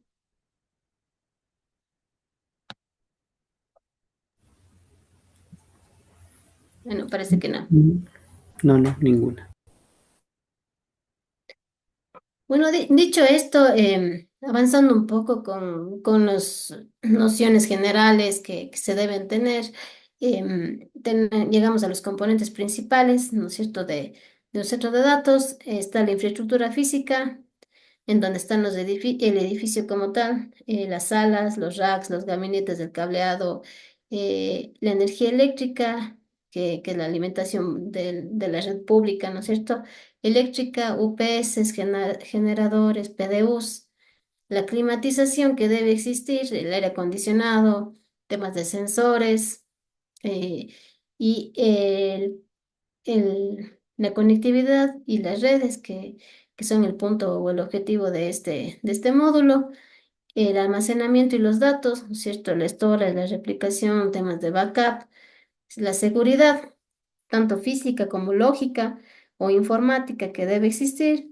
Speaker 1: Bueno, parece que no.
Speaker 4: No, no, ninguna.
Speaker 1: Bueno, dicho esto, avanzando un poco con las nociones generales que se deben tener, llegamos a los componentes principales, ¿no es cierto?, de un centro de datos. Está la infraestructura física, en donde están el edificio como tal, las salas, los racks, los gabinetes del cableado, la energía eléctrica, que es la alimentación de la red pública, ¿no es cierto? Eléctrica, UPS, generadores, PDUs, la climatización que debe existir, el aire acondicionado, temas de sensores, eh, y la conectividad y las redes que son el punto o el objetivo de este módulo, el almacenamiento y los datos, ¿no es cierto? La storage, la replicación, temas de backup, la seguridad, tanto física como lógica o informática que debe existir,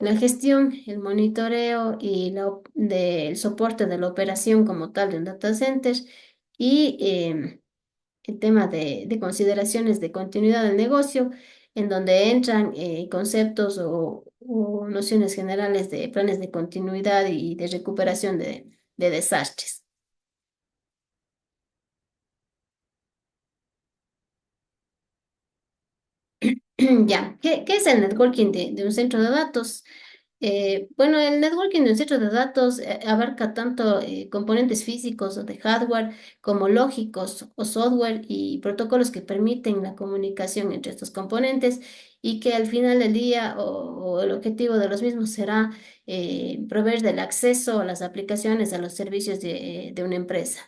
Speaker 1: la gestión, el monitoreo y del soporte de la operación como tal del data center y el tema de consideraciones de continuidad del negocio, en donde entran conceptos o nociones generales de planes de continuidad y de recuperación de desastres. Ya, ¿qué es el networking de un centro de datos? Bueno, el networking de un centro de datos abarca tanto componentes físicos o de hardware como lógicos o software y protocolos que permiten la comunicación entre estos componentes y que al final del día o el objetivo de los mismos será proveer del acceso a las aplicaciones, a los servicios de una empresa.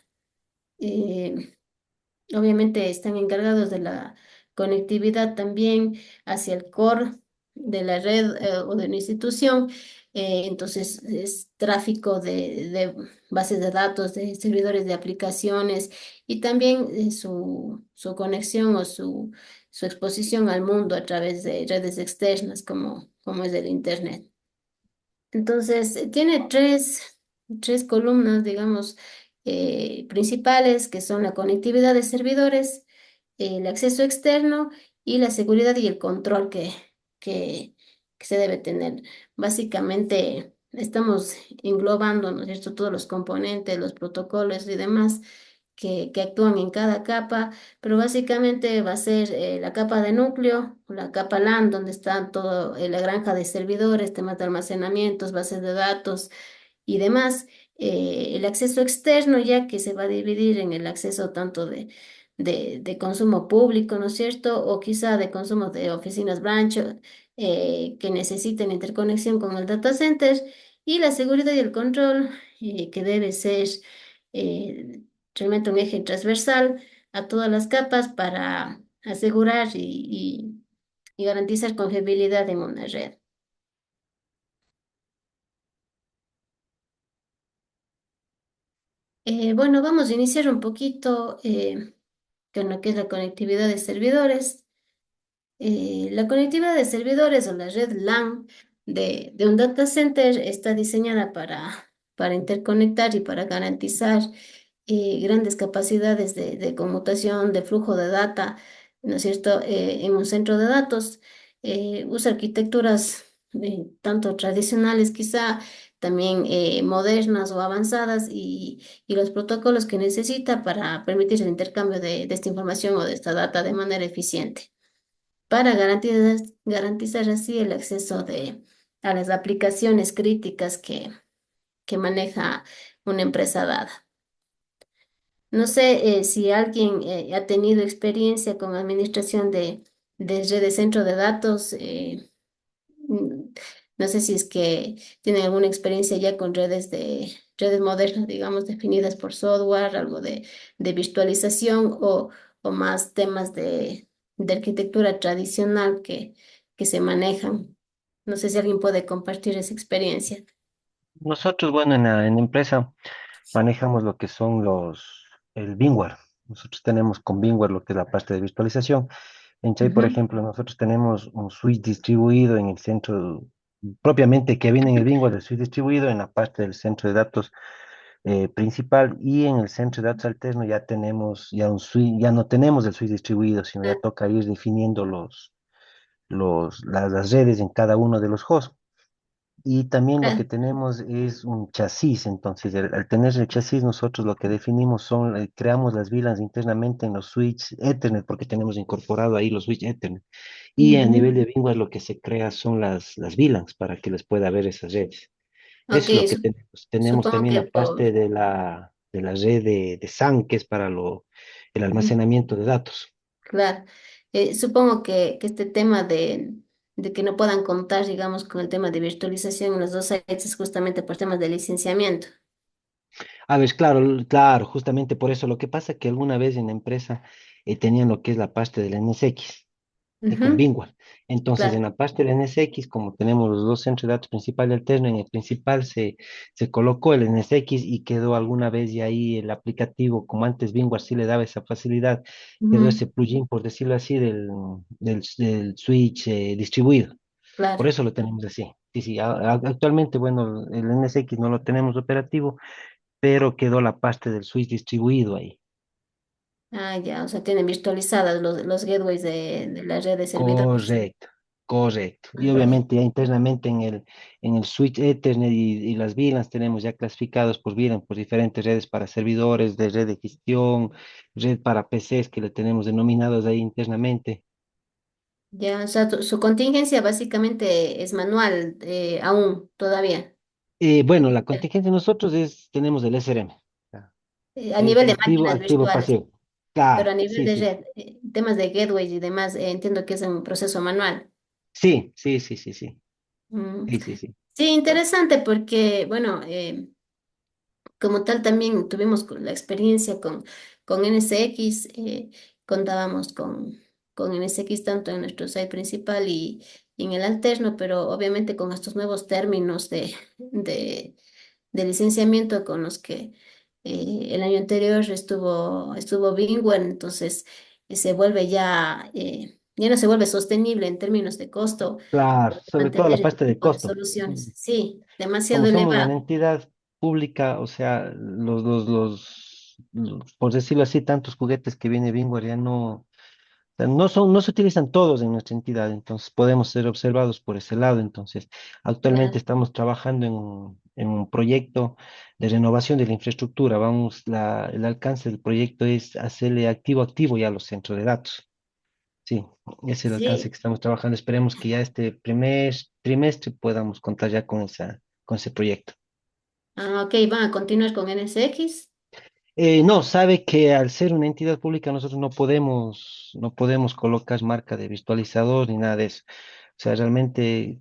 Speaker 1: Eh, Obviamente están encargados de la conectividad también hacia el core de la red o de una institución. Entonces es tráfico de bases de datos, de servidores de aplicaciones y también su conexión o su exposición al mundo a través de redes externas como es el Internet. Entonces, tiene tres columnas, digamos, principales, que son la conectividad de servidores, el acceso externo y la seguridad y el control que, que se debe tener. Básicamente, estamos englobando, ¿no es cierto?, todos los componentes, los protocolos y demás que actúan en cada capa, pero básicamente va a ser la capa de núcleo, la capa LAN, donde está todo, la granja de servidores, temas de almacenamientos, bases de datos y demás. El acceso externo, ya que se va a dividir en el acceso tanto de consumo público, ¿no es cierto? O quizá de consumo de oficinas branch que necesiten interconexión con el data center. Y la seguridad y el control, que debe ser eh, realmente un eje transversal a todas las capas para asegurar y garantizar confiabilidad en una red. Bueno, vamos a iniciar un poquito con lo que es la conectividad de servidores. La conectividad de servidores o la red LAN de un data center está diseñada para interconectar y para garantizar grandes capacidades de conmutación, de flujo de data, ¿no es cierto?, en un centro de datos. Usa arquitecturas tanto tradicionales quizá, también modernas o avanzadas y los protocolos que necesita para permitir el intercambio de esta información o de esta data de manera eficiente para garantizar así el acceso a las aplicaciones críticas que maneja una empresa dada. No sé si alguien ha tenido experiencia con administración de redes centro de datos. Mm, No sé si es que tienen alguna experiencia ya con redes modernas, digamos, definidas por software, algo de virtualización o más temas de arquitectura tradicional que se manejan. No sé si alguien puede compartir esa experiencia.
Speaker 2: Nosotros, bueno, en la empresa manejamos lo que son el VMware. Nosotros tenemos con VMware lo que es la parte de virtualización. En Chai, por
Speaker 1: Ujú,
Speaker 2: ejemplo, nosotros tenemos un switch distribuido en el centro, propiamente que viene en el VMware, el switch distribuido en la parte del centro de datos principal y en el centro de datos alterno ya tenemos ya un switch, ya no tenemos el switch distribuido, sino ya toca ir definiendo las redes en cada uno de los hosts. Y también lo que
Speaker 1: claro.
Speaker 2: tenemos es un chasis, entonces al tener el chasis nosotros lo que definimos son, creamos las VLANs internamente en los switches Ethernet porque tenemos incorporado ahí los switches Ethernet. Y a nivel
Speaker 1: Ujú.
Speaker 2: de VMware lo que se crea son las VLANs para que les pueda ver esas redes.
Speaker 1: Ok,
Speaker 2: Eso es lo que tenemos. Tenemos
Speaker 1: supongo
Speaker 2: también
Speaker 1: que
Speaker 2: la parte de la red de SAN, que es para el
Speaker 1: Ujú.
Speaker 2: almacenamiento de datos.
Speaker 1: Claro. Supongo que este tema de que no puedan contar, digamos, con el tema de virtualización en los dos sites es justamente por temas de licenciamiento.
Speaker 2: A ver, claro, claro, justamente por eso. Lo que pasa es que alguna vez en la empresa tenían lo que es la parte del NSX. Con
Speaker 1: Ujú,
Speaker 2: VMware. Entonces, en
Speaker 1: claro.
Speaker 2: la parte del NSX, como tenemos los dos centros de datos principal y alterno, en el principal se colocó el NSX y quedó alguna vez y ahí el aplicativo, como antes VMware sí le daba esa facilidad, quedó
Speaker 1: Ujú,
Speaker 2: ese plugin, por decirlo así, del switch distribuido. Por
Speaker 1: claro.
Speaker 2: eso lo tenemos así. Sí, sí, actualmente, bueno, el NSX no lo tenemos operativo, pero quedó la parte del switch distribuido ahí.
Speaker 1: Ah, ya, o sea, tienen virtualizadas los gateways de la red de servidores.
Speaker 2: Correcto, correcto.
Speaker 1: Ah,
Speaker 2: Y
Speaker 1: perfecto.
Speaker 2: obviamente ya internamente en el switch Ethernet y las VLANs tenemos ya clasificados por VLAN, por diferentes redes para servidores, de red de gestión, red para PCs que le tenemos denominados ahí internamente.
Speaker 1: Ya, o sea, su contingencia básicamente es manual, aún, todavía.
Speaker 2: Bueno, la contingencia nosotros tenemos el SRM. Ya.
Speaker 1: A nivel de
Speaker 2: Activo,
Speaker 1: máquinas
Speaker 2: activo,
Speaker 1: virtuales,
Speaker 2: pasivo.
Speaker 1: pero
Speaker 2: Claro,
Speaker 1: a nivel
Speaker 2: sí,
Speaker 1: de
Speaker 2: sí.
Speaker 1: red, temas de gateway y demás, entiendo que es un proceso manual.
Speaker 2: Sí, sí, sí, sí, sí.
Speaker 1: Mm.
Speaker 2: Sí, sí, sí.
Speaker 1: Sí, interesante porque, bueno, como tal también tuvimos la experiencia con NSX, contábamos con NSX tanto en nuestro site principal y en el alterno, pero obviamente con estos nuevos términos de licenciamiento con los que el año anterior estuvo VMware, entonces se vuelve ya no se vuelve sostenible en términos de costo
Speaker 2: Claro, sobre todo la
Speaker 1: mantener este
Speaker 2: parte de
Speaker 1: tipo de
Speaker 2: costo.
Speaker 1: soluciones. Sí, demasiado
Speaker 2: Como somos una
Speaker 1: elevado.
Speaker 2: entidad pública, o sea, por decirlo así, tantos juguetes que viene Bingware ya no, o sea, no se utilizan todos en nuestra entidad, entonces podemos ser observados por ese lado. Entonces, actualmente
Speaker 1: Claro.
Speaker 2: estamos trabajando en un proyecto de renovación de la infraestructura. El alcance del proyecto es hacerle activo ya los centros de datos. Sí, ese es el alcance
Speaker 1: Sí,
Speaker 2: que estamos trabajando. Esperemos que ya este primer trimestre podamos contar ya con ese proyecto.
Speaker 1: ok, van a continuar con NSX.
Speaker 2: No, sabe que al ser una entidad pública nosotros no podemos colocar marca de virtualizador ni nada de eso. O sea, realmente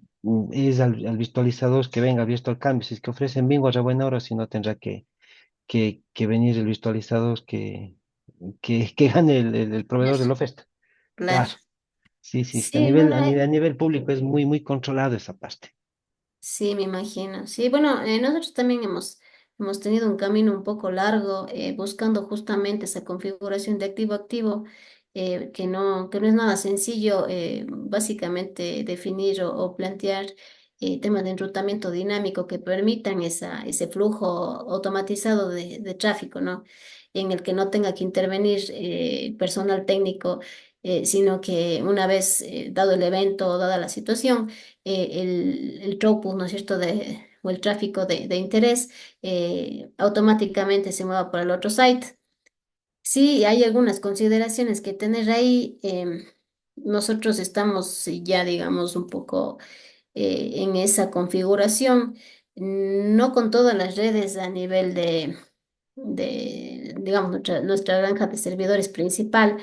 Speaker 2: es al visualizador que venga abierto al cambio. Si es que ofrecen bingo a buena hora, si no tendrá que venir el visualizador que gane el proveedor de la oferta.
Speaker 1: Claro.
Speaker 2: Claro, sí, sí, sí. A
Speaker 1: Sí,
Speaker 2: nivel,
Speaker 1: bueno,
Speaker 2: a nivel, a nivel público es muy, muy controlado esa parte.
Speaker 1: sí, me imagino. Sí, bueno, nosotros también hemos tenido un camino un poco largo buscando justamente esa configuración de activo-activo, que no es nada sencillo, básicamente definir o plantear temas de enrutamiento dinámico que permitan ese flujo automatizado de tráfico, ¿no? En el que no tenga que intervenir personal técnico, sino que una vez dado el evento o dada la situación, el throughput, ¿no es cierto?, o el tráfico de interés, automáticamente se mueva por el otro site. Sí, hay algunas consideraciones que tener ahí. Nosotros estamos ya, digamos, un poco en esa configuración, no con todas las redes a nivel digamos, nuestra granja de servidores principal,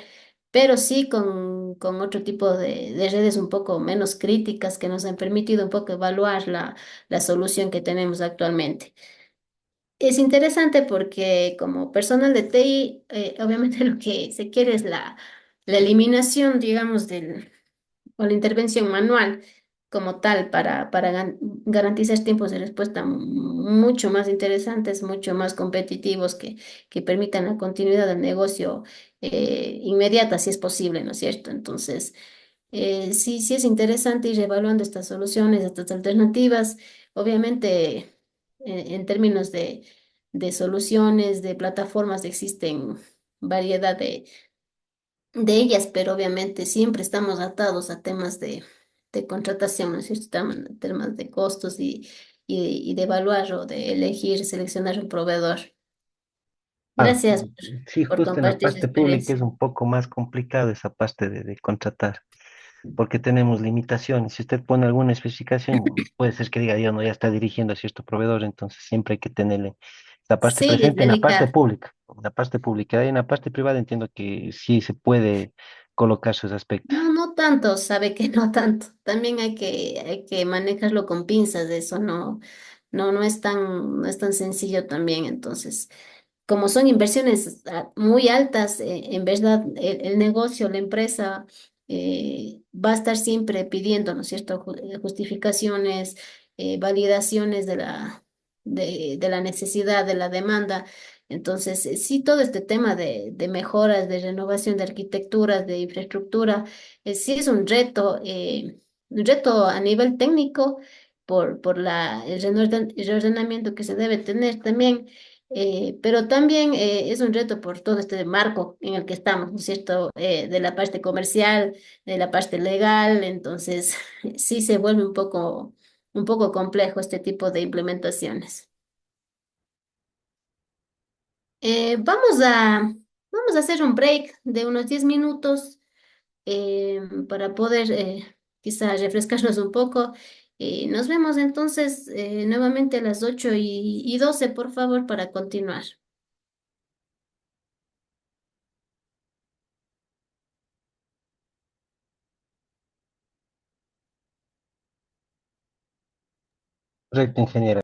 Speaker 1: pero sí con otro tipo de redes un poco menos críticas que nos han permitido un poco evaluar la solución que tenemos actualmente. Es interesante porque como personal de TI, obviamente lo que se quiere es la eliminación, digamos, o la intervención manual como tal para garantizar tiempos de respuesta mucho más interesantes, mucho más competitivos que permitan la continuidad del negocio inmediata, si es posible, ¿no es cierto? Entonces, sí, sí es interesante ir evaluando estas soluciones, estas alternativas. Obviamente, en términos de soluciones, de plataformas, existen variedad de ellas, pero obviamente siempre estamos atados a temas de contratación, ¿no es cierto? Temas de costos y de evaluar o de elegir, seleccionar un proveedor.
Speaker 2: Claro,
Speaker 1: Gracias
Speaker 2: sí,
Speaker 1: por
Speaker 2: justo en la
Speaker 1: compartir tu
Speaker 2: parte pública
Speaker 1: experiencia.
Speaker 2: es un poco más complicado esa parte de contratar, porque tenemos limitaciones. Si usted pone alguna especificación, puede ser que diga, yo no, ya está dirigiendo a cierto proveedor, entonces siempre hay que tenerle la parte
Speaker 1: Sí, es
Speaker 2: presente en la parte
Speaker 1: delicado.
Speaker 2: pública. En la parte pública, en la parte privada entiendo que sí se puede colocar sus aspectos.
Speaker 1: No, no tanto, sabe que no tanto. También hay que manejarlo con pinzas, eso no es tan sencillo también. Entonces, como son inversiones muy altas, en verdad el negocio, la empresa va a estar siempre pidiendo, ¿no es cierto?, justificaciones, validaciones de la necesidad, de la demanda. Entonces, sí, todo este tema de mejoras, de renovación de arquitecturas, de infraestructura, sí es un reto a nivel técnico por el reordenamiento que se debe tener también, pero también es un reto por todo este marco en el que estamos, ¿no es cierto? De la parte comercial, de la parte legal, entonces sí se vuelve un poco complejo este tipo de implementaciones. Vamos a hacer un break de unos 10 minutos. para poder quizá refrescarnos un poco. Nos vemos entonces nuevamente a las 8:12, por favor, para continuar.
Speaker 2: Correcto, ingeniera.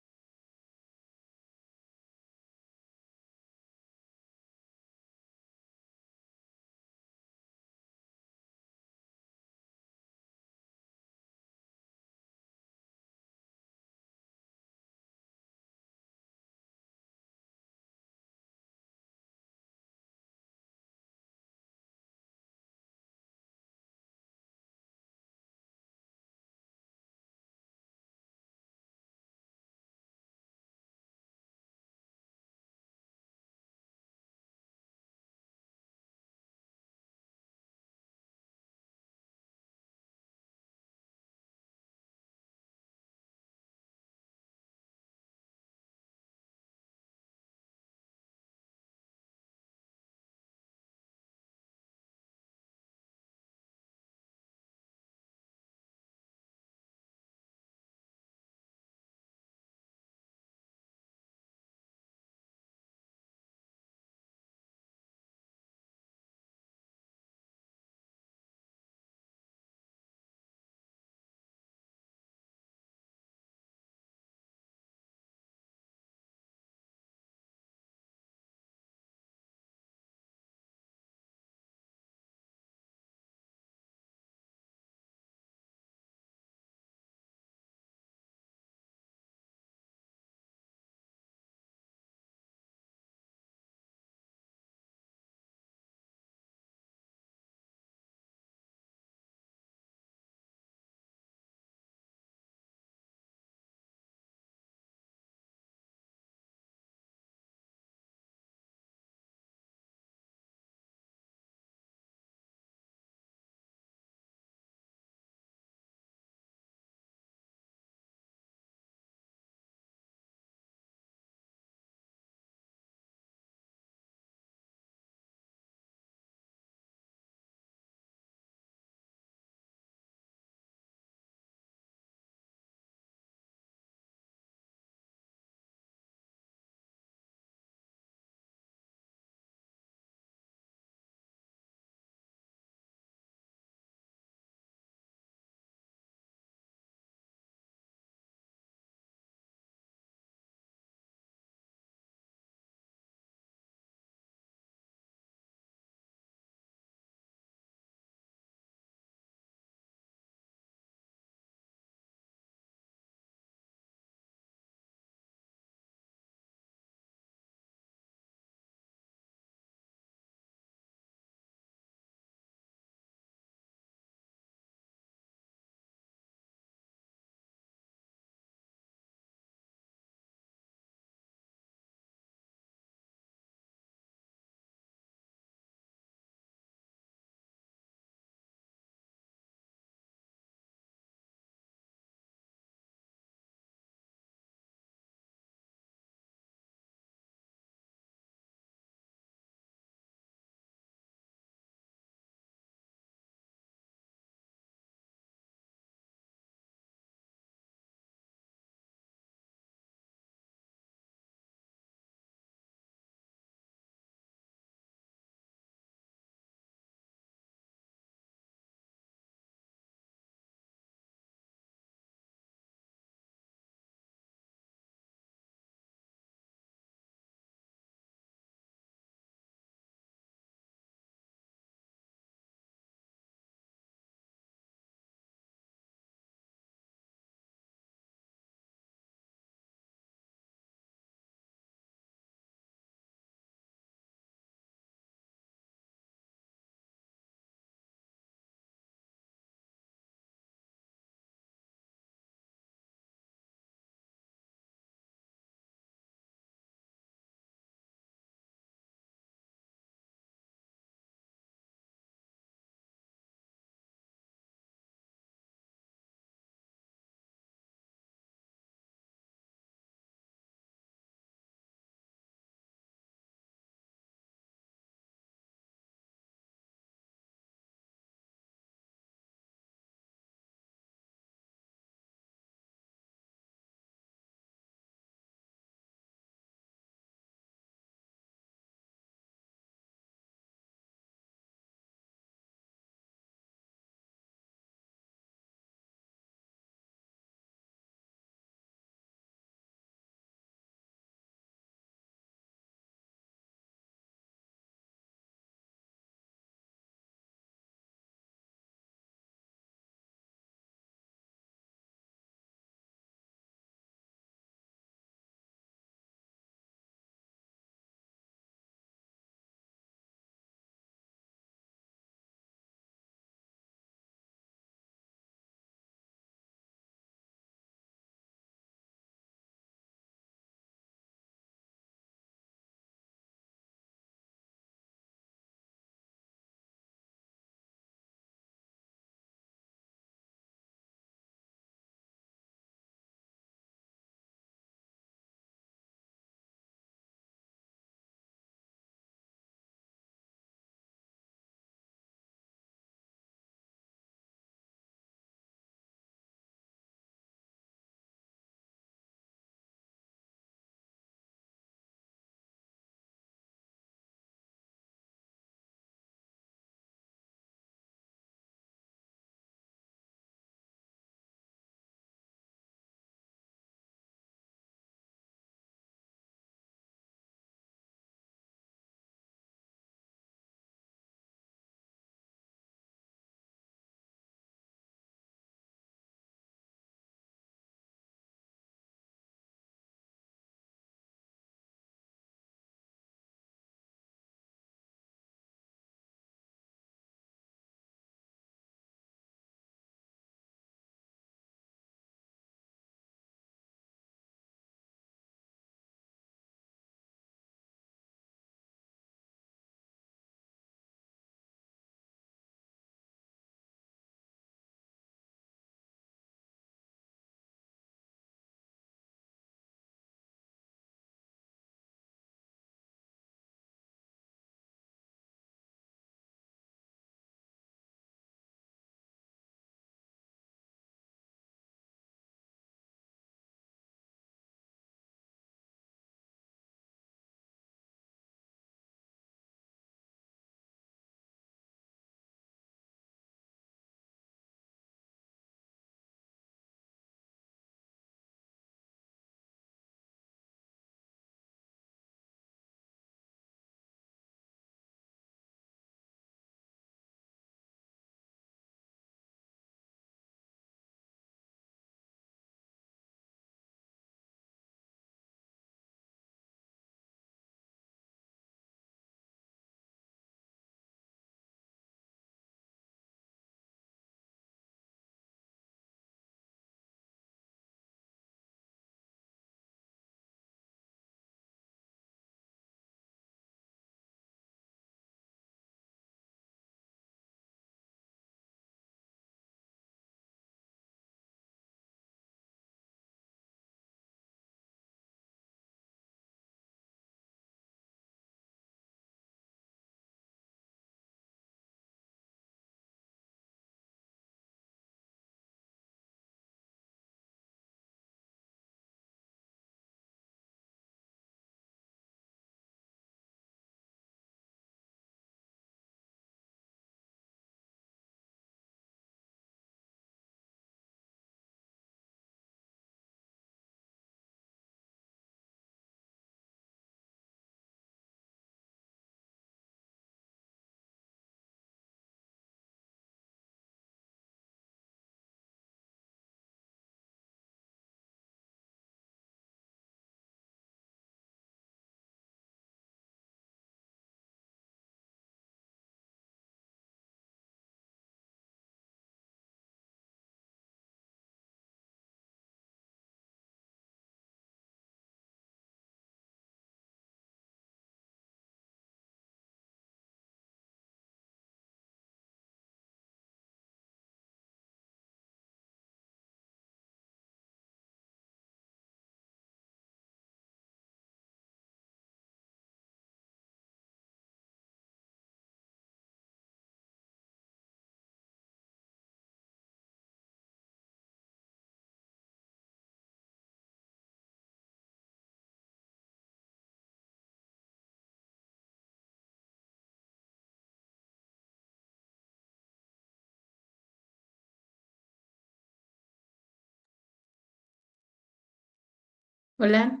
Speaker 1: Hola,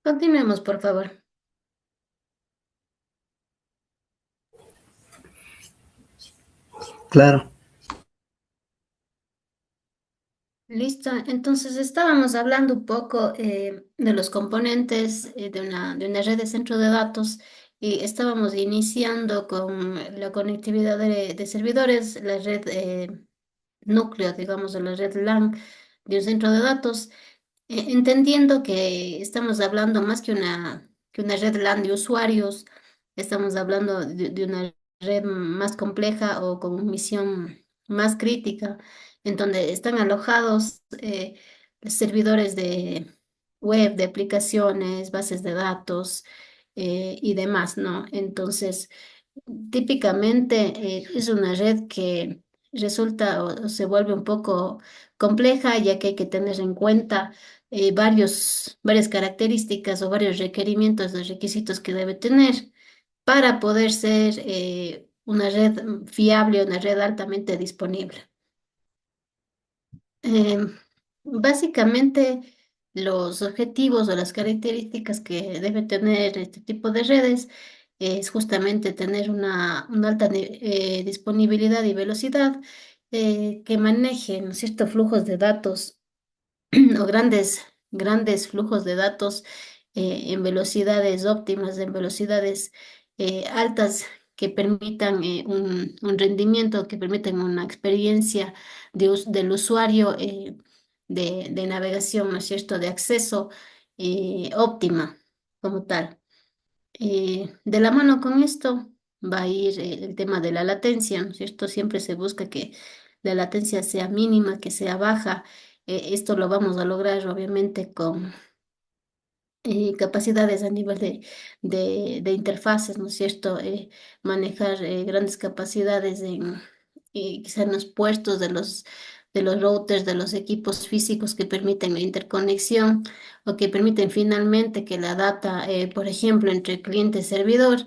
Speaker 1: continuemos, por favor.
Speaker 4: Claro.
Speaker 1: Listo, entonces estábamos hablando un poco de los componentes de una red de centro de datos y estábamos iniciando con la conectividad de servidores, la red núcleo, digamos, de la red LAN de un centro de datos. Entendiendo que estamos hablando más que una red LAN de usuarios, estamos hablando de una red más compleja o con misión más crítica, en donde están alojados servidores de web, de aplicaciones, bases de datos y demás, ¿no? Entonces, típicamente es una red que resulta o se vuelve un poco compleja, ya que hay que tener en cuenta varias características o varios requerimientos, los requisitos que debe tener para poder ser una red fiable, una red altamente disponible. Em, Básicamente, los objetivos o las características que debe tener este tipo de redes es justamente tener una alta disponibilidad y velocidad que manejen ciertos flujos de datos o grandes flujos de datos en velocidades óptimas, en velocidades altas que permitan un rendimiento, que permitan una experiencia del usuario de navegación, ¿no es cierto?, de acceso óptima como tal. De la mano con esto va a ir el tema de la latencia, ¿no es cierto? Siempre se busca que la latencia sea mínima, que sea baja. Esto lo vamos a lograr obviamente con capacidades a nivel de interfaces, ¿no es cierto? Manejar grandes capacidades quizá en los puertos de los routers, de los equipos físicos que permiten la interconexión o que permiten finalmente que la data, por ejemplo, entre cliente y servidor,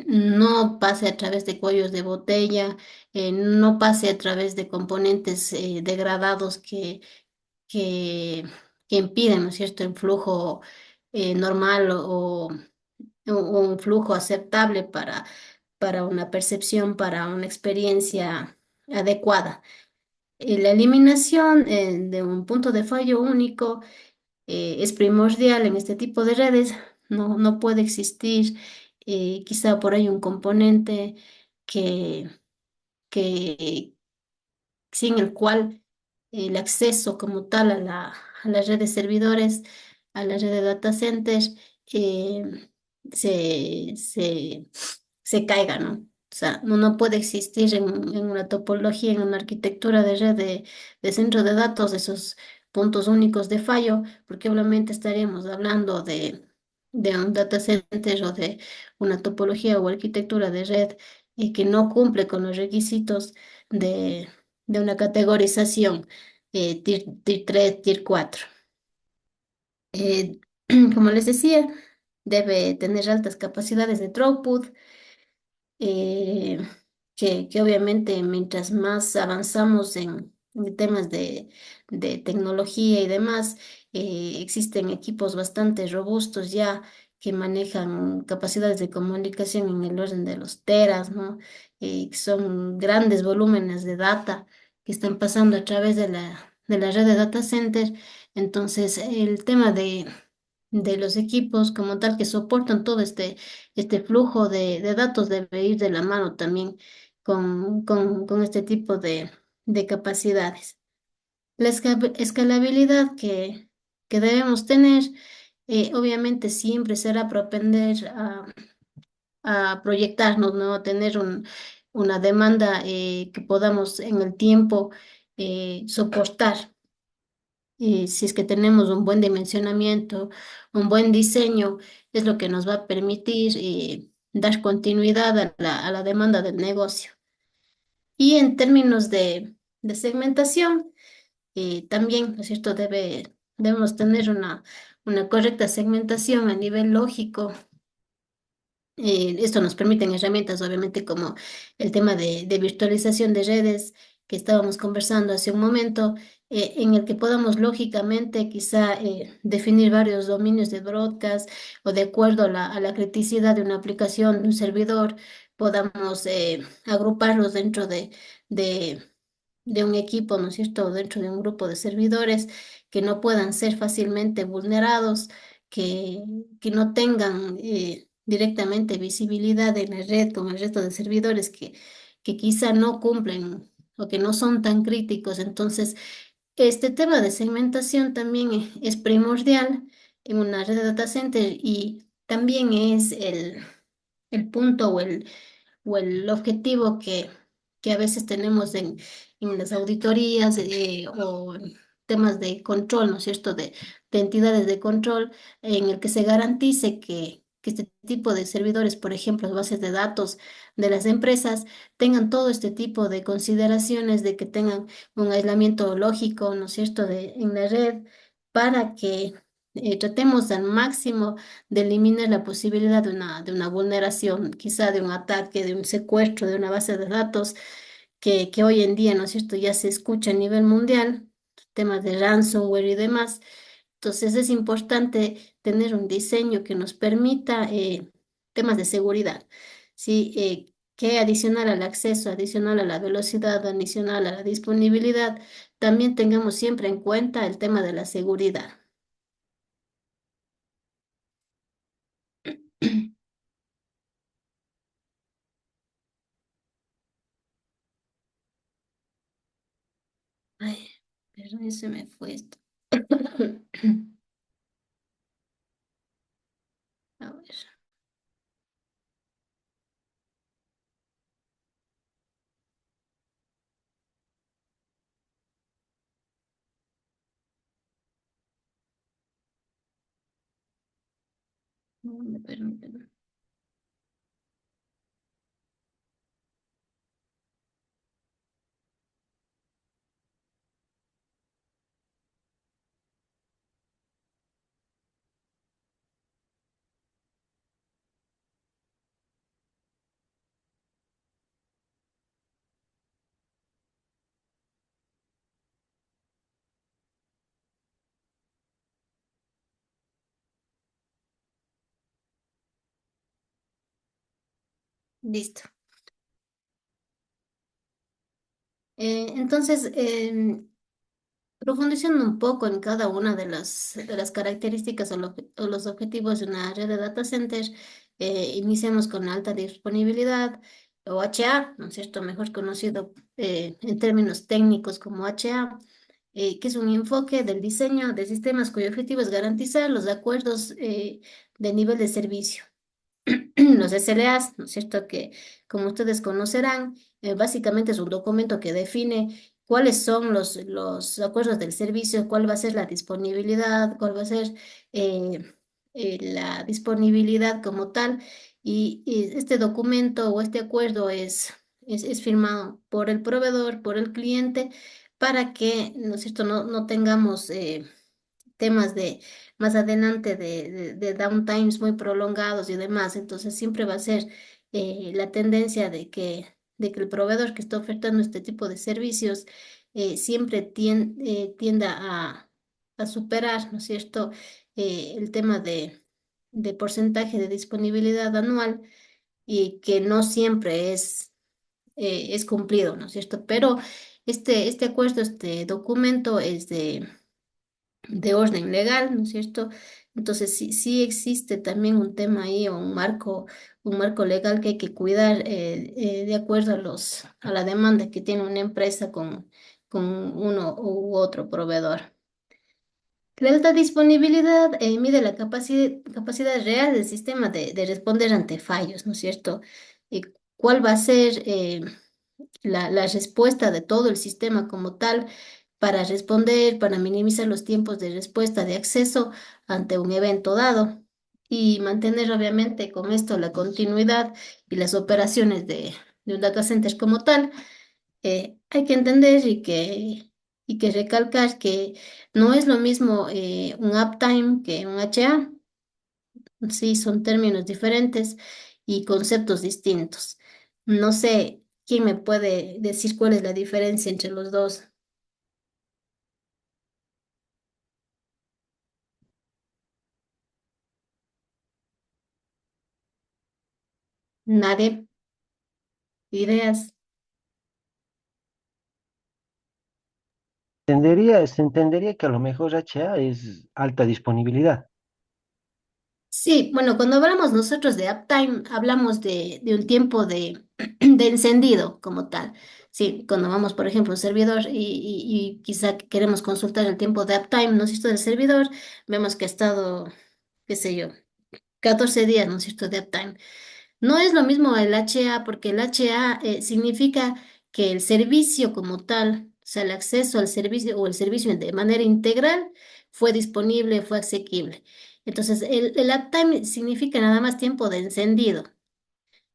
Speaker 1: no pase a través de cuellos de botella, no pase a través de componentes degradados que, que impiden, ¿no es cierto?, el flujo normal o un flujo aceptable para una percepción, para una experiencia adecuada. La eliminación de un punto de fallo único es primordial en este tipo de redes. No puede existir quizá por ahí un componente que, que sin el cual el acceso como tal a la red de servidores, a la red de data centers, eh, se, se, se caiga, ¿no? O sea, no puede existir en una topología, en una arquitectura de red de centro de datos, esos puntos únicos de fallo, porque obviamente estaríamos hablando de un data center o de una topología o arquitectura de red que no cumple con los requisitos de de una categorización tier 3, tier 4. Eh, Como les decía, debe tener altas capacidades de throughput, eh, que obviamente mientras más avanzamos en temas de tecnología y demás, existen equipos bastante robustos ya que manejan capacidades de comunicación en el orden de los teras, ¿no? Que son grandes volúmenes de data que están pasando a través de la red de data center. Entonces, el tema de los equipos como tal que soportan todo este flujo de datos debe ir de la mano también con este tipo de capacidades. La escalabilidad que debemos tener, obviamente siempre será propender a proyectarnos, ¿no? Tener una demanda que podamos en el tiempo soportar. Y si es que tenemos un buen dimensionamiento, un buen diseño, es lo que nos va a permitir dar continuidad a la demanda del negocio. Y en términos de segmentación. También, ¿no es cierto? Debemos tener una correcta segmentación a nivel lógico. Esto nos permiten herramientas, obviamente, como el tema de virtualización de redes que estábamos conversando hace un momento, en el que podamos lógicamente quizá definir varios dominios de broadcast o de acuerdo a la criticidad de una aplicación, de un servidor, podamos agruparlos dentro de de un equipo, ¿no es cierto?, dentro de un grupo de servidores que no puedan ser fácilmente vulnerados, que, que no tengan directamente visibilidad en la red con el resto de servidores que quizá no cumplen o que no son tan críticos. Entonces, este tema de segmentación también es primordial en una red de data center y también es el punto o el objetivo que a veces tenemos en las auditorías o en temas de control, ¿no es cierto?, de entidades de control, en el que se garantice que este tipo de servidores, por ejemplo, las bases de datos de las empresas, tengan todo este tipo de consideraciones, de que tengan un aislamiento lógico, ¿no es cierto?, en la red, para que tratemos al máximo de eliminar la posibilidad de una vulneración, quizá de un ataque, de un secuestro de una base de datos que hoy en día, ¿no es cierto?, ya se escucha a nivel mundial, temas de ransomware y demás. Entonces es importante tener un diseño que nos permita temas de seguridad, ¿sí? Que adicional al acceso, adicional a la velocidad, adicional a la disponibilidad, también tengamos siempre en cuenta el tema de la seguridad. Ay, perdón, se me fue esto. A ver. No me permiten. Listo. Entonces, profundizando un poco en cada una de las características o los objetivos de una red de data center, iniciamos con alta disponibilidad o HA, ¿no es cierto? Mejor conocido en términos técnicos como HA, que es un enfoque del diseño de sistemas cuyo objetivo es garantizar los acuerdos de nivel de servicio. Los SLAs, ¿no es cierto? Que como ustedes conocerán, básicamente es un documento que define cuáles son los acuerdos del servicio, cuál va a ser la disponibilidad, cuál va a ser eh, la disponibilidad como tal. Y este documento o este acuerdo es firmado por el proveedor, por el cliente, para que, ¿no es cierto?, no tengamos temas de más adelante de downtimes muy prolongados y demás. Entonces siempre va a ser la tendencia de que el proveedor que está ofertando este tipo de servicios siempre tienda a superar, ¿no es cierto?, el tema de porcentaje de disponibilidad anual y que no siempre es cumplido, ¿no es cierto? Pero este acuerdo, este documento es de orden legal, ¿no es cierto? Entonces sí existe también un tema ahí o un marco legal que hay que cuidar de acuerdo a la demanda que tiene una empresa con uno u otro proveedor. La alta disponibilidad mide la capacidad real del sistema de responder ante fallos, ¿no es cierto? Y cuál va a ser la respuesta de todo el sistema como tal para responder, para minimizar los tiempos de respuesta de acceso ante un evento dado y mantener obviamente con esto la continuidad y las operaciones de un data center como tal. hay que entender y que recalcar que no es lo mismo un uptime que un HA. Sí, son términos diferentes y conceptos distintos. No sé quién me puede decir cuál es la diferencia entre los dos. Nadie, ideas.
Speaker 2: Se entendería que a lo mejor HA es alta disponibilidad.
Speaker 1: Sí, bueno, cuando hablamos nosotros de uptime, hablamos de un tiempo de encendido como tal. Sí, cuando vamos, por ejemplo, a un servidor y quizá queremos consultar el tiempo de uptime, ¿no es cierto?, del servidor, vemos que ha estado, qué sé yo, 14 días, ¿no es cierto?, de uptime. No es lo mismo el HA porque el HA significa que el servicio como tal, o sea, el acceso al servicio o el servicio de manera integral fue disponible, fue asequible. Entonces, el uptime significa nada más tiempo de encendido,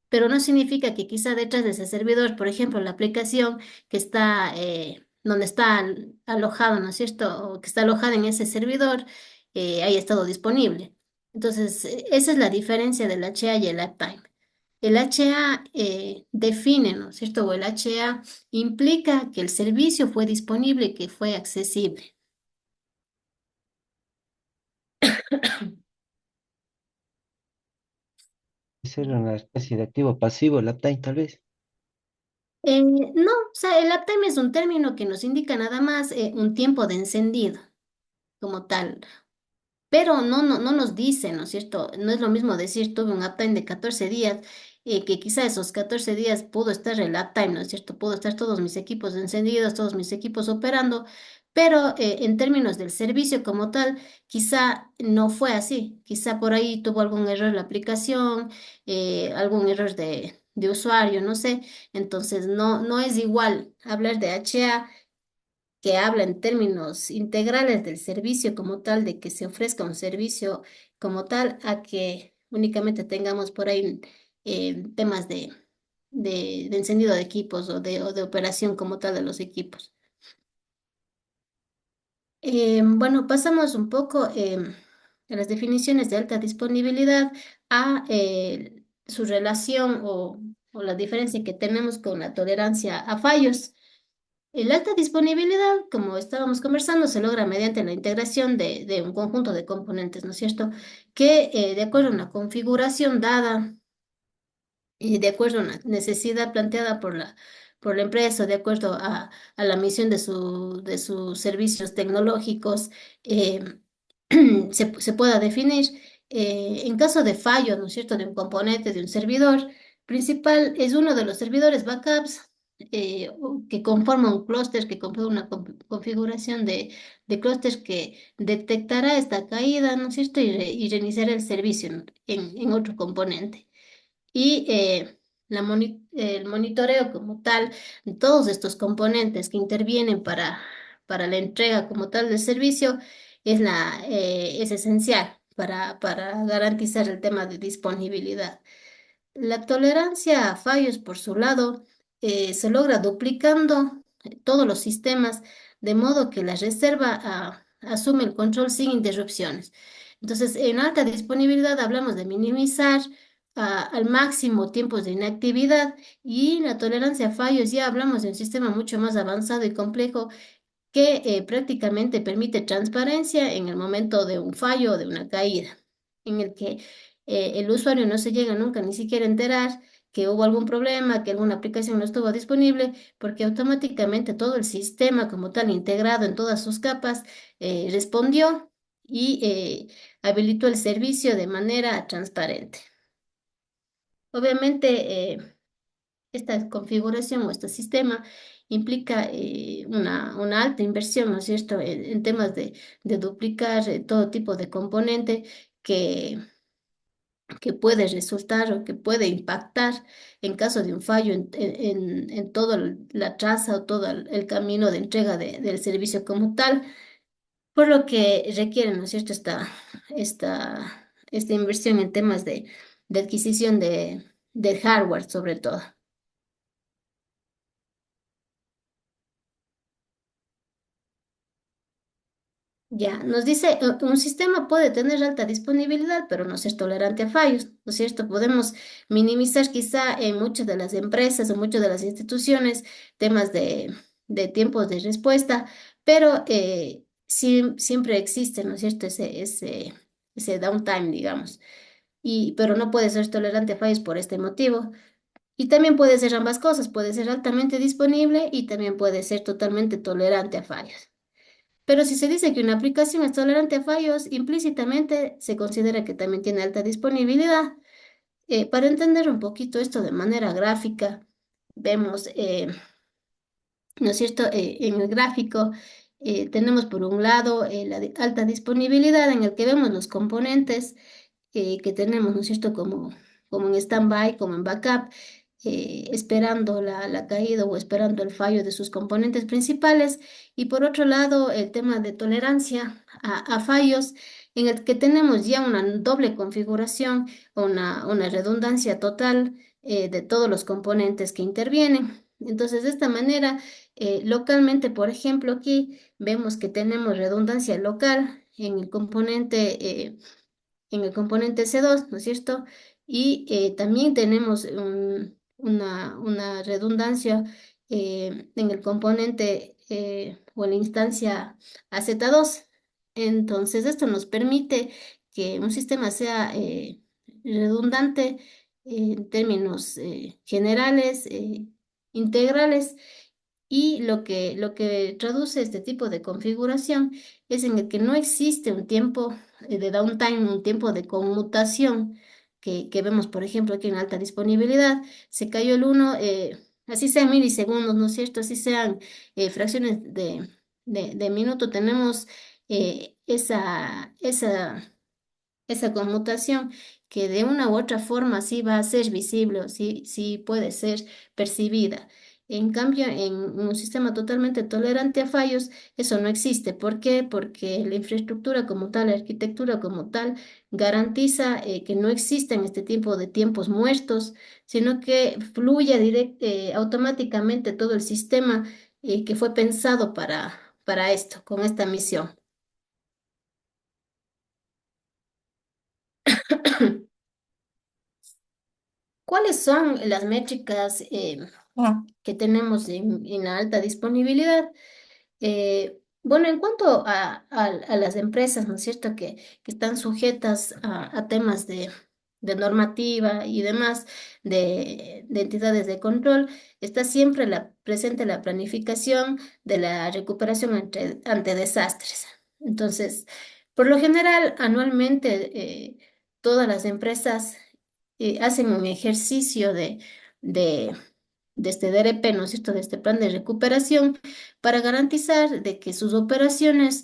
Speaker 1: pero no significa que quizá detrás de ese servidor, por ejemplo, la aplicación que está donde está alojado, ¿no es cierto? O que está alojada en ese servidor, haya estado disponible. Entonces, esa es la diferencia del HA y el uptime. El HA define, ¿no es cierto? O el HA implica que el servicio fue disponible y que fue accesible.
Speaker 2: Ser una especie de activo pasivo, el uptime tal vez.
Speaker 1: No, o sea, el uptime es un término que nos indica nada más un tiempo de encendido como tal. Pero no nos dice, ¿no es cierto? No es lo mismo decir tuve un uptime de 14 días, que quizá esos 14 días pudo estar el uptime, ¿no es cierto? Pudo estar todos mis equipos encendidos, todos mis equipos operando, pero en términos del servicio como tal, quizá no fue así. Quizá por ahí tuvo algún error la aplicación, algún error de usuario, no sé. Entonces, no es igual hablar de HA que habla en términos integrales del servicio como tal, de que se ofrezca un servicio como tal, a que únicamente tengamos por ahí temas de encendido de equipos o de operación como tal de los equipos. Bueno, pasamos un poco a las definiciones de alta disponibilidad a su relación o la diferencia que tenemos con la tolerancia a fallos. La alta disponibilidad, como estábamos conversando, se logra mediante la integración de un conjunto de componentes, ¿no es cierto? Que de acuerdo a una configuración dada y de acuerdo a una necesidad planteada por la empresa, de acuerdo a la misión de sus servicios tecnológicos, eh, se pueda definir. En caso de fallo, ¿no es cierto?, de un componente de un servidor principal, es uno de los servidores backups que conforma un clúster, que conforma una configuración de clúster que detectará esta caída, ¿no es cierto?, y reiniciará el servicio en otro componente y el monitoreo como tal de todos estos componentes que intervienen para la entrega como tal del servicio es esencial para garantizar el tema de disponibilidad. La tolerancia a fallos, por su lado, se logra duplicando todos los sistemas, de modo que la reserva asume el control sin interrupciones. Entonces, en alta disponibilidad hablamos de minimizar al máximo tiempos de inactividad y la tolerancia a fallos ya hablamos de un sistema mucho más avanzado y complejo que prácticamente permite transparencia en el momento de un fallo o de una caída, en el que el usuario no se llega nunca ni siquiera a enterar que hubo algún problema, que alguna aplicación no estuvo disponible, porque automáticamente todo el sistema como tal integrado en todas sus capas respondió y habilitó el servicio de manera transparente. Obviamente, esta configuración o este sistema implica una alta inversión, ¿no es cierto?, en temas de duplicar todo tipo de componente que, que puede resultar o que puede impactar en caso de un fallo en toda la traza o todo el camino de entrega del servicio como tal, por lo que requiere, ¿no es cierto?, esta inversión en temas de adquisición de hardware sobre todo. Ya, nos dice, un sistema puede tener alta disponibilidad, pero no ser tolerante a fallos, ¿no es cierto? Podemos minimizar quizá en muchas de las empresas o muchas de las instituciones temas de tiempos de respuesta, pero siempre existe, ¿no es cierto? Ese downtime, digamos, pero no puede ser tolerante a fallos por este motivo. Y también puede ser ambas cosas, puede ser altamente disponible y también puede ser totalmente tolerante a fallos. Pero si se dice que una aplicación es tolerante a fallos, implícitamente se considera que también tiene alta disponibilidad. Para entender un poquito esto de manera gráfica, vemos, ¿no es cierto? En el gráfico tenemos por un lado alta disponibilidad en el que vemos los componentes que tenemos, ¿no es cierto? Como en stand-by, como en backup, esperando la caída o esperando el fallo de sus componentes principales. Y por otro lado, el tema de tolerancia a fallos, en el que tenemos ya una doble configuración, una redundancia total de todos los componentes que intervienen. Entonces, de esta manera, localmente, por ejemplo, aquí vemos que tenemos redundancia local en el componente C2, ¿no es cierto? Y también tenemos una redundancia en el componente o en la instancia AZ2. Entonces, esto nos permite que un sistema sea redundante en términos generales, integrales, y lo que traduce este tipo de configuración es en el que no existe un tiempo de downtime, un tiempo de conmutación que vemos, por ejemplo, aquí en alta disponibilidad. Se cayó el uno, así sean milisegundos, ¿no es cierto? Así sean fracciones de minuto, tenemos esa conmutación que de una u otra forma sí va a ser visible o sí puede ser percibida. En cambio, en un sistema totalmente tolerante a fallos, eso no existe. ¿Por qué? Porque la infraestructura como tal, la arquitectura como tal, garantiza que no existen este tipo de tiempos muertos, sino que fluye automáticamente todo el sistema que fue pensado para esto, con esta misión. ¿Cuáles son las métricas que tenemos en la alta disponibilidad? Bueno, en cuanto a las empresas, ¿no es cierto?, que están sujetas a temas de normativa y demás, de entidades de control, está siempre presente la planificación de la recuperación ante desastres. Entonces, por lo general, anualmente, todas las empresas hacen un ejercicio de, de este DRP, ¿no es cierto?, de este plan de recuperación, para garantizar de que sus operaciones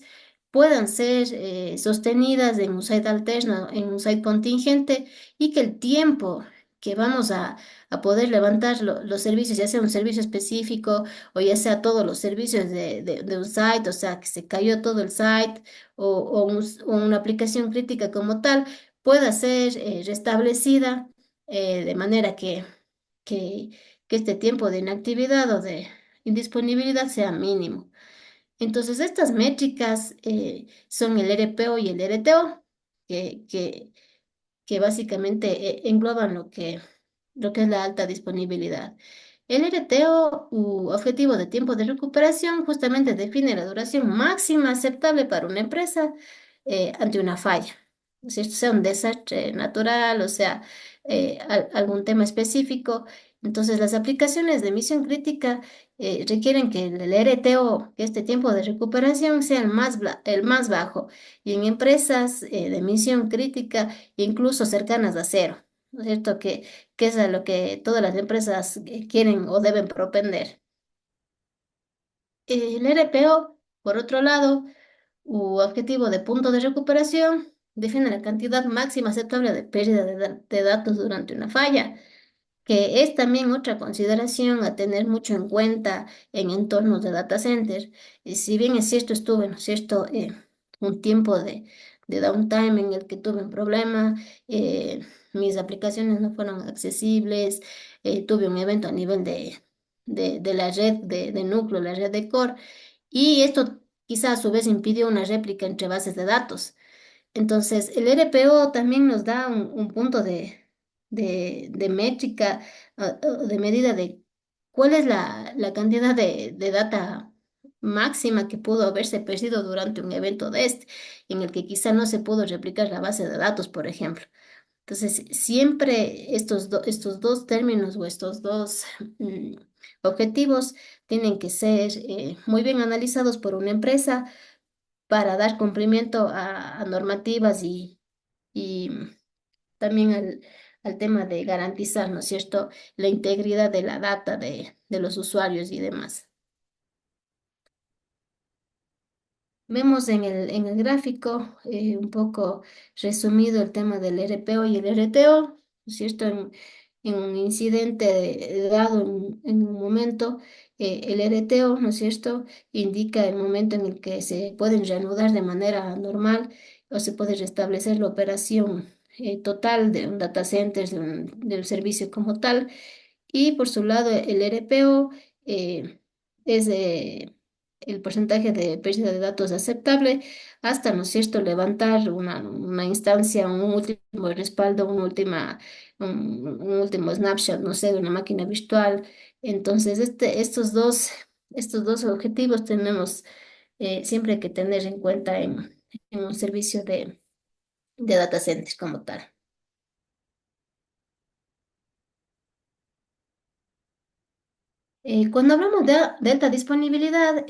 Speaker 1: puedan ser sostenidas en un site alterno, en un site contingente, y que el tiempo que vamos a poder levantar los servicios, ya sea un servicio específico o ya sea todos los servicios de un site, o sea, que se cayó todo el site o una aplicación crítica como tal, pueda ser restablecida de manera que, que este tiempo de inactividad o de indisponibilidad sea mínimo. Entonces, estas métricas son el RPO y el RTO, que, que, que básicamente engloban lo que es la alta disponibilidad. El RTO, u objetivo de tiempo de recuperación, justamente define la duración máxima aceptable para una empresa ante una falla. Si esto sea un desastre natural, o sea, algún tema específico. Entonces, las aplicaciones de misión crítica requieren que el RTO, que este tiempo de recuperación, sea el más bajo. Y en empresas de misión crítica, incluso cercanas a cero, ¿no es cierto? Que es a lo que todas las empresas quieren o deben propender. El RPO, por otro lado, u objetivo de punto de recuperación, define la cantidad máxima aceptable de pérdida de datos durante una falla, que es también otra consideración a tener mucho en cuenta en entornos de data center. Y si bien es cierto, estuve, ¿no es cierto?, un tiempo de downtime en el que tuve un problema, mis aplicaciones no fueron accesibles, tuve un evento a nivel de la red de núcleo, la red de core, y esto quizá a su vez impidió una réplica entre bases de datos. Entonces, el RPO también nos da un punto de métrica, o de medida de cuál es la cantidad de data máxima que pudo haberse perdido durante un evento de este, en el que quizá no se pudo replicar la base de datos, por ejemplo. Entonces, siempre estos dos términos o estos dos mm, objetivos tienen que ser muy bien analizados por una empresa para dar cumplimiento a normativas y también al tema de garantizar, ¿no es cierto?, la integridad de la data de los usuarios y demás. Vemos en el gráfico un poco resumido el tema del RPO y el RTO, ¿no es cierto? En un incidente dado en un momento, el RTO, ¿no es cierto?, indica el momento en el que se pueden reanudar de manera normal o se puede restablecer la operación total de un data center, del servicio como tal. Y por su lado, el RPO es el porcentaje de pérdida de datos aceptable hasta, ¿no es cierto?, levantar una instancia, un último respaldo, un último snapshot, no sé, de una máquina virtual. Entonces, estos dos objetivos tenemos siempre que tener en cuenta en un servicio de data centers como tal. Cuando hablamos de alta disponibilidad,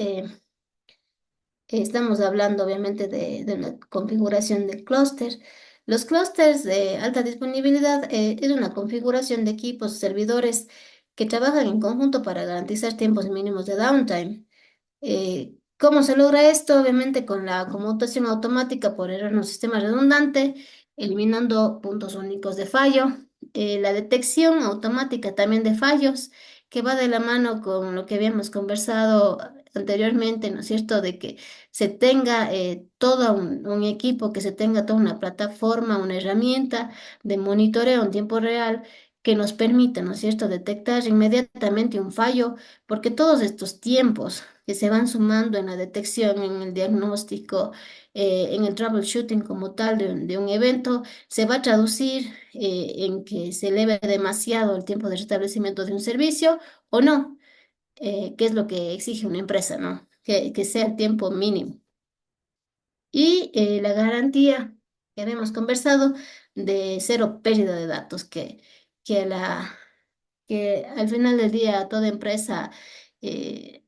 Speaker 1: estamos hablando obviamente de una configuración del clúster. Los clústeres de alta disponibilidad es una configuración de equipos, servidores que trabajan en conjunto para garantizar tiempos mínimos de downtime. ¿Cómo se logra esto? Obviamente con la conmutación automática por error en un sistema redundante, eliminando puntos únicos de fallo, la detección automática también de fallos, que va de la mano con lo que habíamos conversado anteriormente, ¿no es cierto? De que se tenga todo un equipo, que se tenga toda una plataforma, una herramienta de monitoreo en tiempo real que nos permita, ¿no es cierto?, detectar inmediatamente un fallo, porque todos estos tiempos que se van sumando en la detección, en el diagnóstico, en el troubleshooting como tal de un evento, se va a traducir en que se eleve demasiado el tiempo de restablecimiento de un servicio o no, que es lo que exige una empresa, ¿no? Que sea el tiempo mínimo. Y la garantía que habíamos conversado de cero pérdida de datos, que, la, que al final del día toda empresa eh,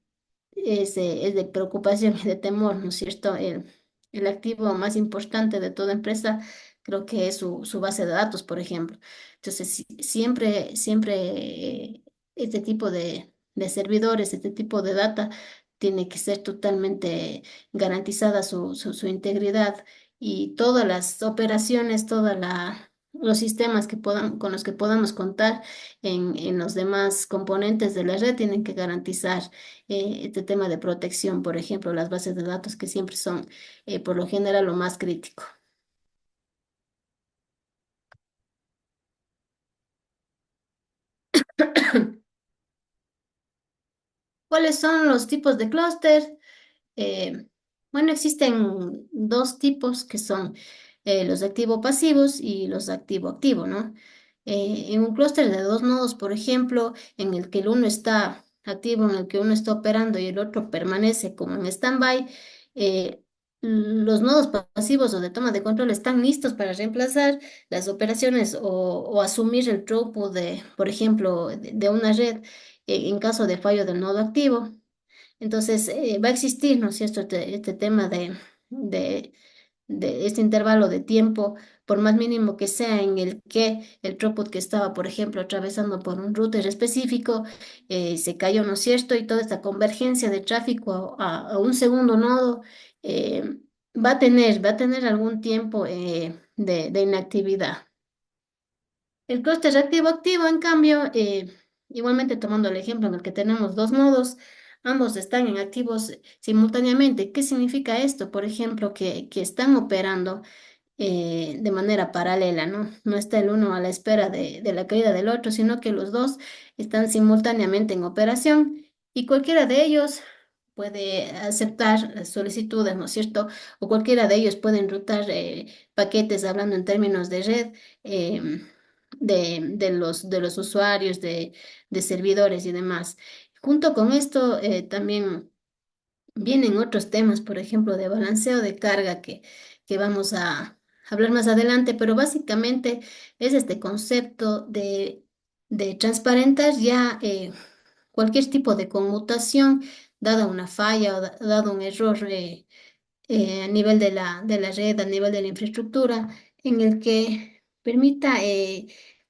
Speaker 1: es de preocupación y de temor, ¿no es cierto? El activo más importante de toda empresa creo que es su base de datos, por ejemplo. Entonces, siempre este tipo de servidores, este tipo de data tiene que ser totalmente garantizada su integridad y todas las operaciones, los sistemas con los que podamos contar en los demás componentes de la red tienen que garantizar este tema de protección, por ejemplo, las bases de datos que siempre son por lo general lo más crítico. ¿Cuáles son los tipos de clúster? Eh, bueno, existen dos tipos que son los activo-pasivos y los activo-activo, ¿no? En un clúster de dos nodos, por ejemplo, en el que el uno está activo, en el que uno está operando y el otro permanece como en stand-by, eh, los nodos pasivos o de toma de control están listos para reemplazar las operaciones o asumir el throughput por ejemplo, de una red en caso de fallo del nodo activo. Entonces, va a existir, ¿no es cierto?, este tema de, de este intervalo de tiempo, por más mínimo que sea, en el que el throughput que estaba, por ejemplo, atravesando por un router específico, se cayó, ¿no es cierto? Y toda esta convergencia de tráfico a un segundo nodo va a tener algún tiempo de inactividad. El clúster reactivo-activo, en cambio, igualmente tomando el ejemplo en el que tenemos dos nodos, ambos están en activos simultáneamente. ¿Qué significa esto? Por ejemplo, que están operando de manera paralela, ¿no? No está el uno a la espera de la caída del otro, sino que los dos están simultáneamente en operación y cualquiera de ellos puede aceptar las solicitudes, ¿no es cierto? O cualquiera de ellos pueden rutar paquetes hablando en términos de red de los usuarios, de servidores y demás. Junto con esto, también vienen otros temas, por ejemplo, de balanceo de carga que vamos a hablar más adelante, pero básicamente es este concepto de transparentar ya cualquier tipo de conmutación, dada una falla o dado un error a nivel de la red, a nivel de la infraestructura, en el que permita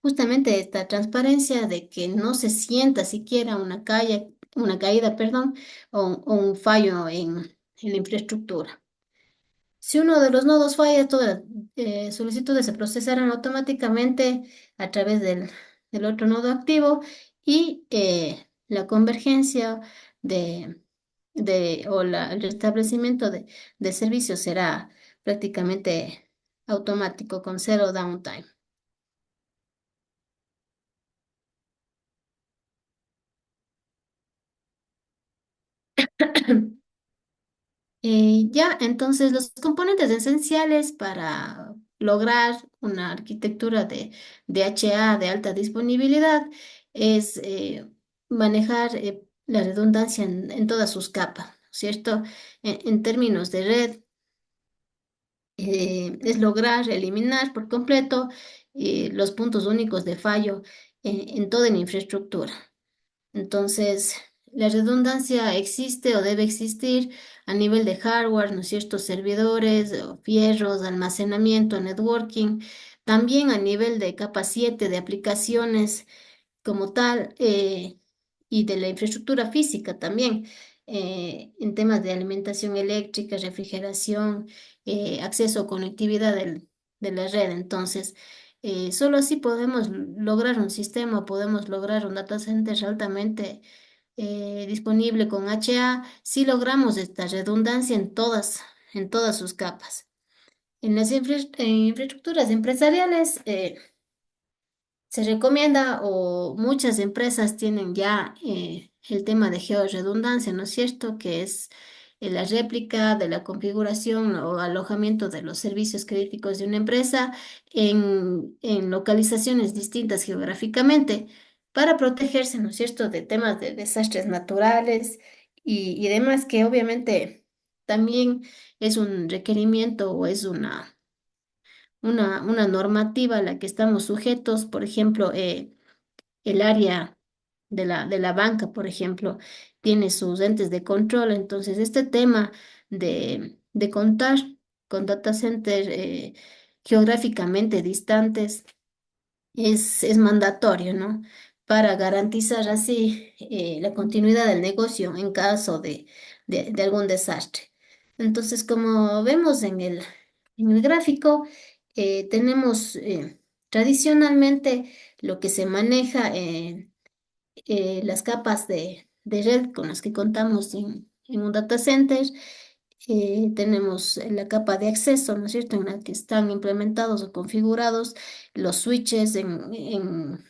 Speaker 1: justamente esta transparencia de que no se sienta siquiera una caída, perdón, o un fallo en la infraestructura. Si uno de los nodos falla, todas las solicitudes se procesarán automáticamente a través del otro nodo activo y la convergencia el restablecimiento de servicios será prácticamente automático con cero downtime. Ya, entonces los componentes esenciales para lograr una arquitectura de HA de alta disponibilidad es manejar la redundancia en todas sus capas, ¿cierto? En términos de red, es lograr eliminar por completo los puntos únicos de fallo en toda la infraestructura. Entonces, la redundancia existe o debe existir a nivel de hardware, ¿no es cierto? Servidores, o fierros, almacenamiento, networking, también a nivel de capa 7 de aplicaciones como tal, y de la infraestructura física también, en temas de alimentación eléctrica, refrigeración, acceso o conectividad de la red. Entonces, solo así podemos lograr un sistema, podemos lograr un data center altamente disponible con HA si logramos esta redundancia en todas sus capas. En las infraestructuras empresariales, se recomienda o muchas empresas tienen ya el tema de georredundancia, ¿no es cierto? Que es la réplica de la configuración o alojamiento de los servicios críticos de una empresa en localizaciones distintas geográficamente para protegerse, ¿no es cierto?, de temas de desastres naturales y demás, que obviamente también es un requerimiento o es una normativa a la que estamos sujetos, por ejemplo, el área de la banca, por ejemplo, tiene sus entes de control, entonces este tema de contar con data centers geográficamente distantes es mandatorio, ¿no? Para garantizar así la continuidad del negocio en caso de algún desastre. Entonces, como vemos en el gráfico, tenemos tradicionalmente lo que se maneja en las capas de red con las que contamos en un data center. Tenemos la capa de acceso, ¿no es cierto?, en la que están implementados o configurados los switches en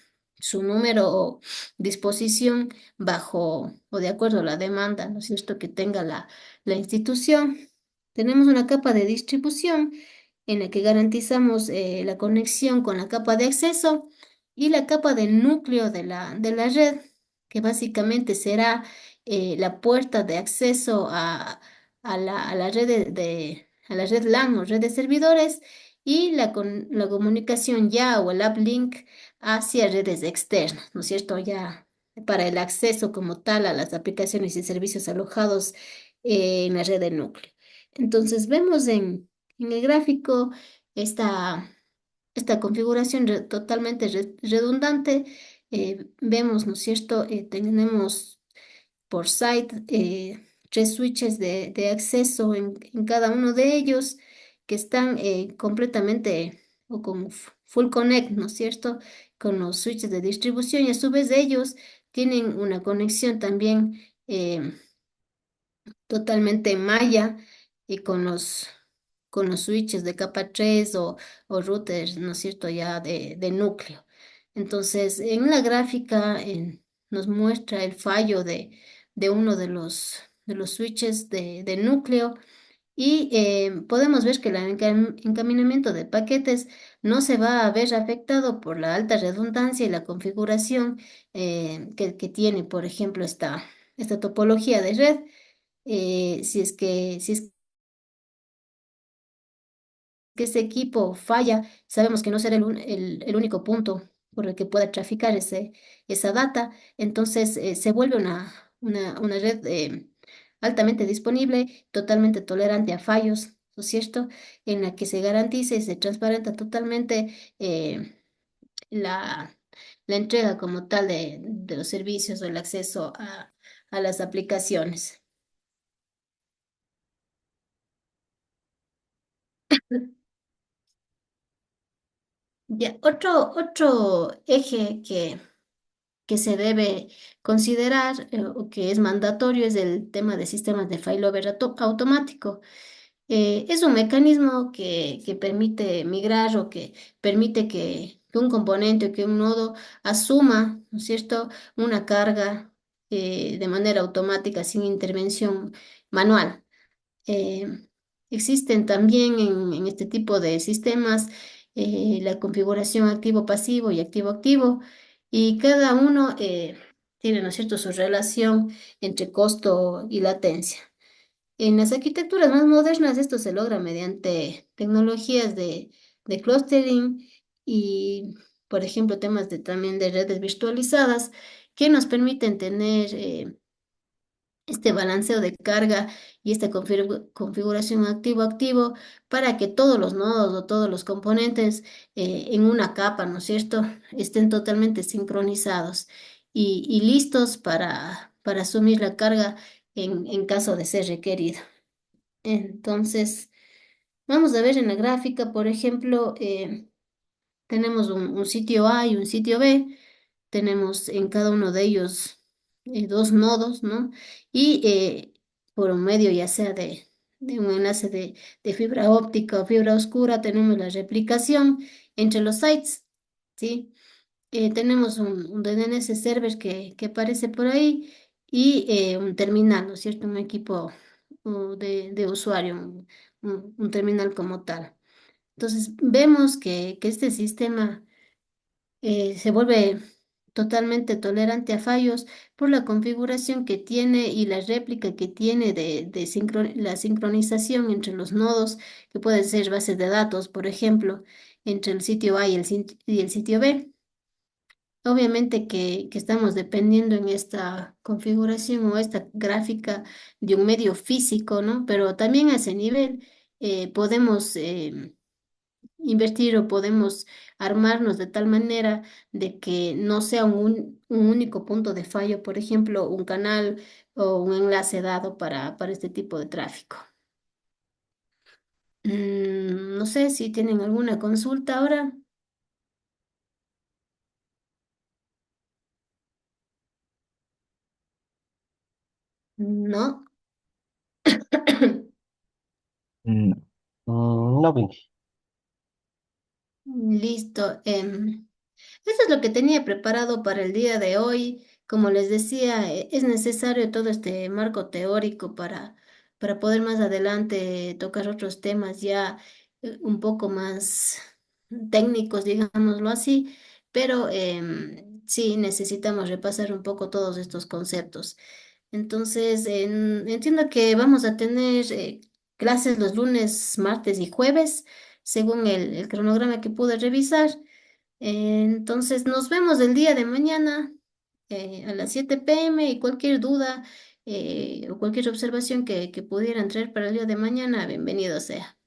Speaker 1: su número o disposición bajo o de acuerdo a la demanda, ¿no es cierto?, que tenga la institución. Tenemos una capa de distribución en la que garantizamos la conexión con la capa de acceso y la capa del núcleo de la red, que básicamente será la puerta de acceso a la red a la red LAN o red de servidores y la comunicación ya o el uplink hacia redes externas, ¿no es cierto? Ya para el acceso como tal a las aplicaciones y servicios alojados en la red de núcleo. Entonces vemos en el gráfico esta, esta configuración totalmente redundante. Vemos, ¿no es cierto? Tenemos por site, tres switches de acceso en cada uno de ellos que están completamente o con full connect, ¿no es cierto? Con los switches de distribución y a su vez ellos tienen una conexión también totalmente en malla y con los switches de capa 3 o routers, ¿no es cierto?, ya de núcleo. Entonces, en la gráfica nos muestra el fallo de uno los switches de núcleo y podemos ver que el encaminamiento de paquetes no se va a ver afectado por la alta redundancia y la configuración que tiene, por ejemplo, esta topología de red. Si es que este equipo falla, sabemos que no será el único punto por el que pueda traficar esa data, entonces se vuelve una red altamente disponible, totalmente tolerante a fallos, ¿no es cierto? En la que se garantiza y se transparenta totalmente la, la entrega como tal de los servicios o el acceso a las aplicaciones. Ya, otro eje que se debe considerar o que es mandatorio es el tema de sistemas de failover automático. Es un mecanismo que permite migrar o que permite que un componente o que un nodo asuma, ¿no es cierto?, una carga de manera automática sin intervención manual. Eh, Existen también en este tipo de sistemas la configuración activo-pasivo y activo-activo, y cada uno tiene, ¿no es cierto?, su relación entre costo y latencia. En las arquitecturas más modernas esto se logra mediante tecnologías de clustering y, por ejemplo, temas también de redes virtualizadas que nos permiten tener este balanceo de carga y esta configuración activo-activo para que todos los nodos o todos los componentes en una capa, ¿no es cierto?, estén totalmente sincronizados y listos para asumir la carga en caso de ser requerido. Entonces, vamos a ver en la gráfica, por ejemplo, tenemos un sitio A y un sitio B. Tenemos en cada uno de ellos dos nodos, ¿no? Y por un medio ya sea de un enlace de fibra óptica o fibra oscura, tenemos la replicación entre los sites, ¿sí? Tenemos un DNS server que aparece por ahí y un terminal, ¿no es cierto? Un equipo de usuario, un terminal como tal. Entonces, vemos que este sistema se vuelve totalmente tolerante a fallos por la configuración que tiene y la réplica que tiene de la sincronización entre los nodos, que pueden ser bases de datos, por ejemplo, entre el sitio A y el sitio B. Obviamente que estamos dependiendo en esta configuración o esta gráfica de un medio físico, ¿no? Pero también a ese nivel podemos invertir o podemos armarnos de tal manera de que no sea un único punto de fallo, por ejemplo, un canal o un enlace dado para este tipo de tráfico. No sé si tienen alguna consulta ahora. No.
Speaker 2: Mm, no, Vini.
Speaker 1: Listo. Eso es lo que tenía preparado para el día de hoy. Como les decía, es necesario todo este marco teórico para poder más adelante tocar otros temas ya un poco más técnicos, digámoslo así, pero sí necesitamos repasar un poco todos estos conceptos. Entonces, entiendo que vamos a tener clases los lunes, martes y jueves, según el cronograma que pude revisar. Entonces, nos vemos el día de mañana a las 7 p.m. y cualquier duda o cualquier observación que pudieran traer para el día de mañana, bienvenido sea.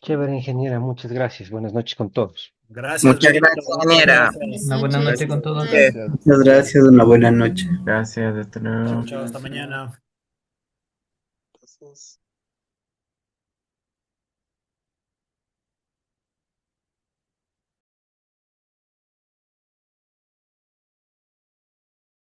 Speaker 2: Chévere, ingeniera, muchas gracias. Buenas noches con todos.
Speaker 8: Gracias,
Speaker 9: Muchas
Speaker 8: Benito.
Speaker 9: gracias,
Speaker 8: Muchas
Speaker 9: ingeniera.
Speaker 1: Buenas
Speaker 8: gracias.
Speaker 5: Una buena noche
Speaker 1: noches.
Speaker 5: con todos.
Speaker 1: Bye.
Speaker 9: Gracias.
Speaker 4: Muchas gracias, una buena noche.
Speaker 3: Gracias, hasta
Speaker 8: Chao,
Speaker 3: luego.
Speaker 8: chao, hasta mañana.
Speaker 9: Gracias.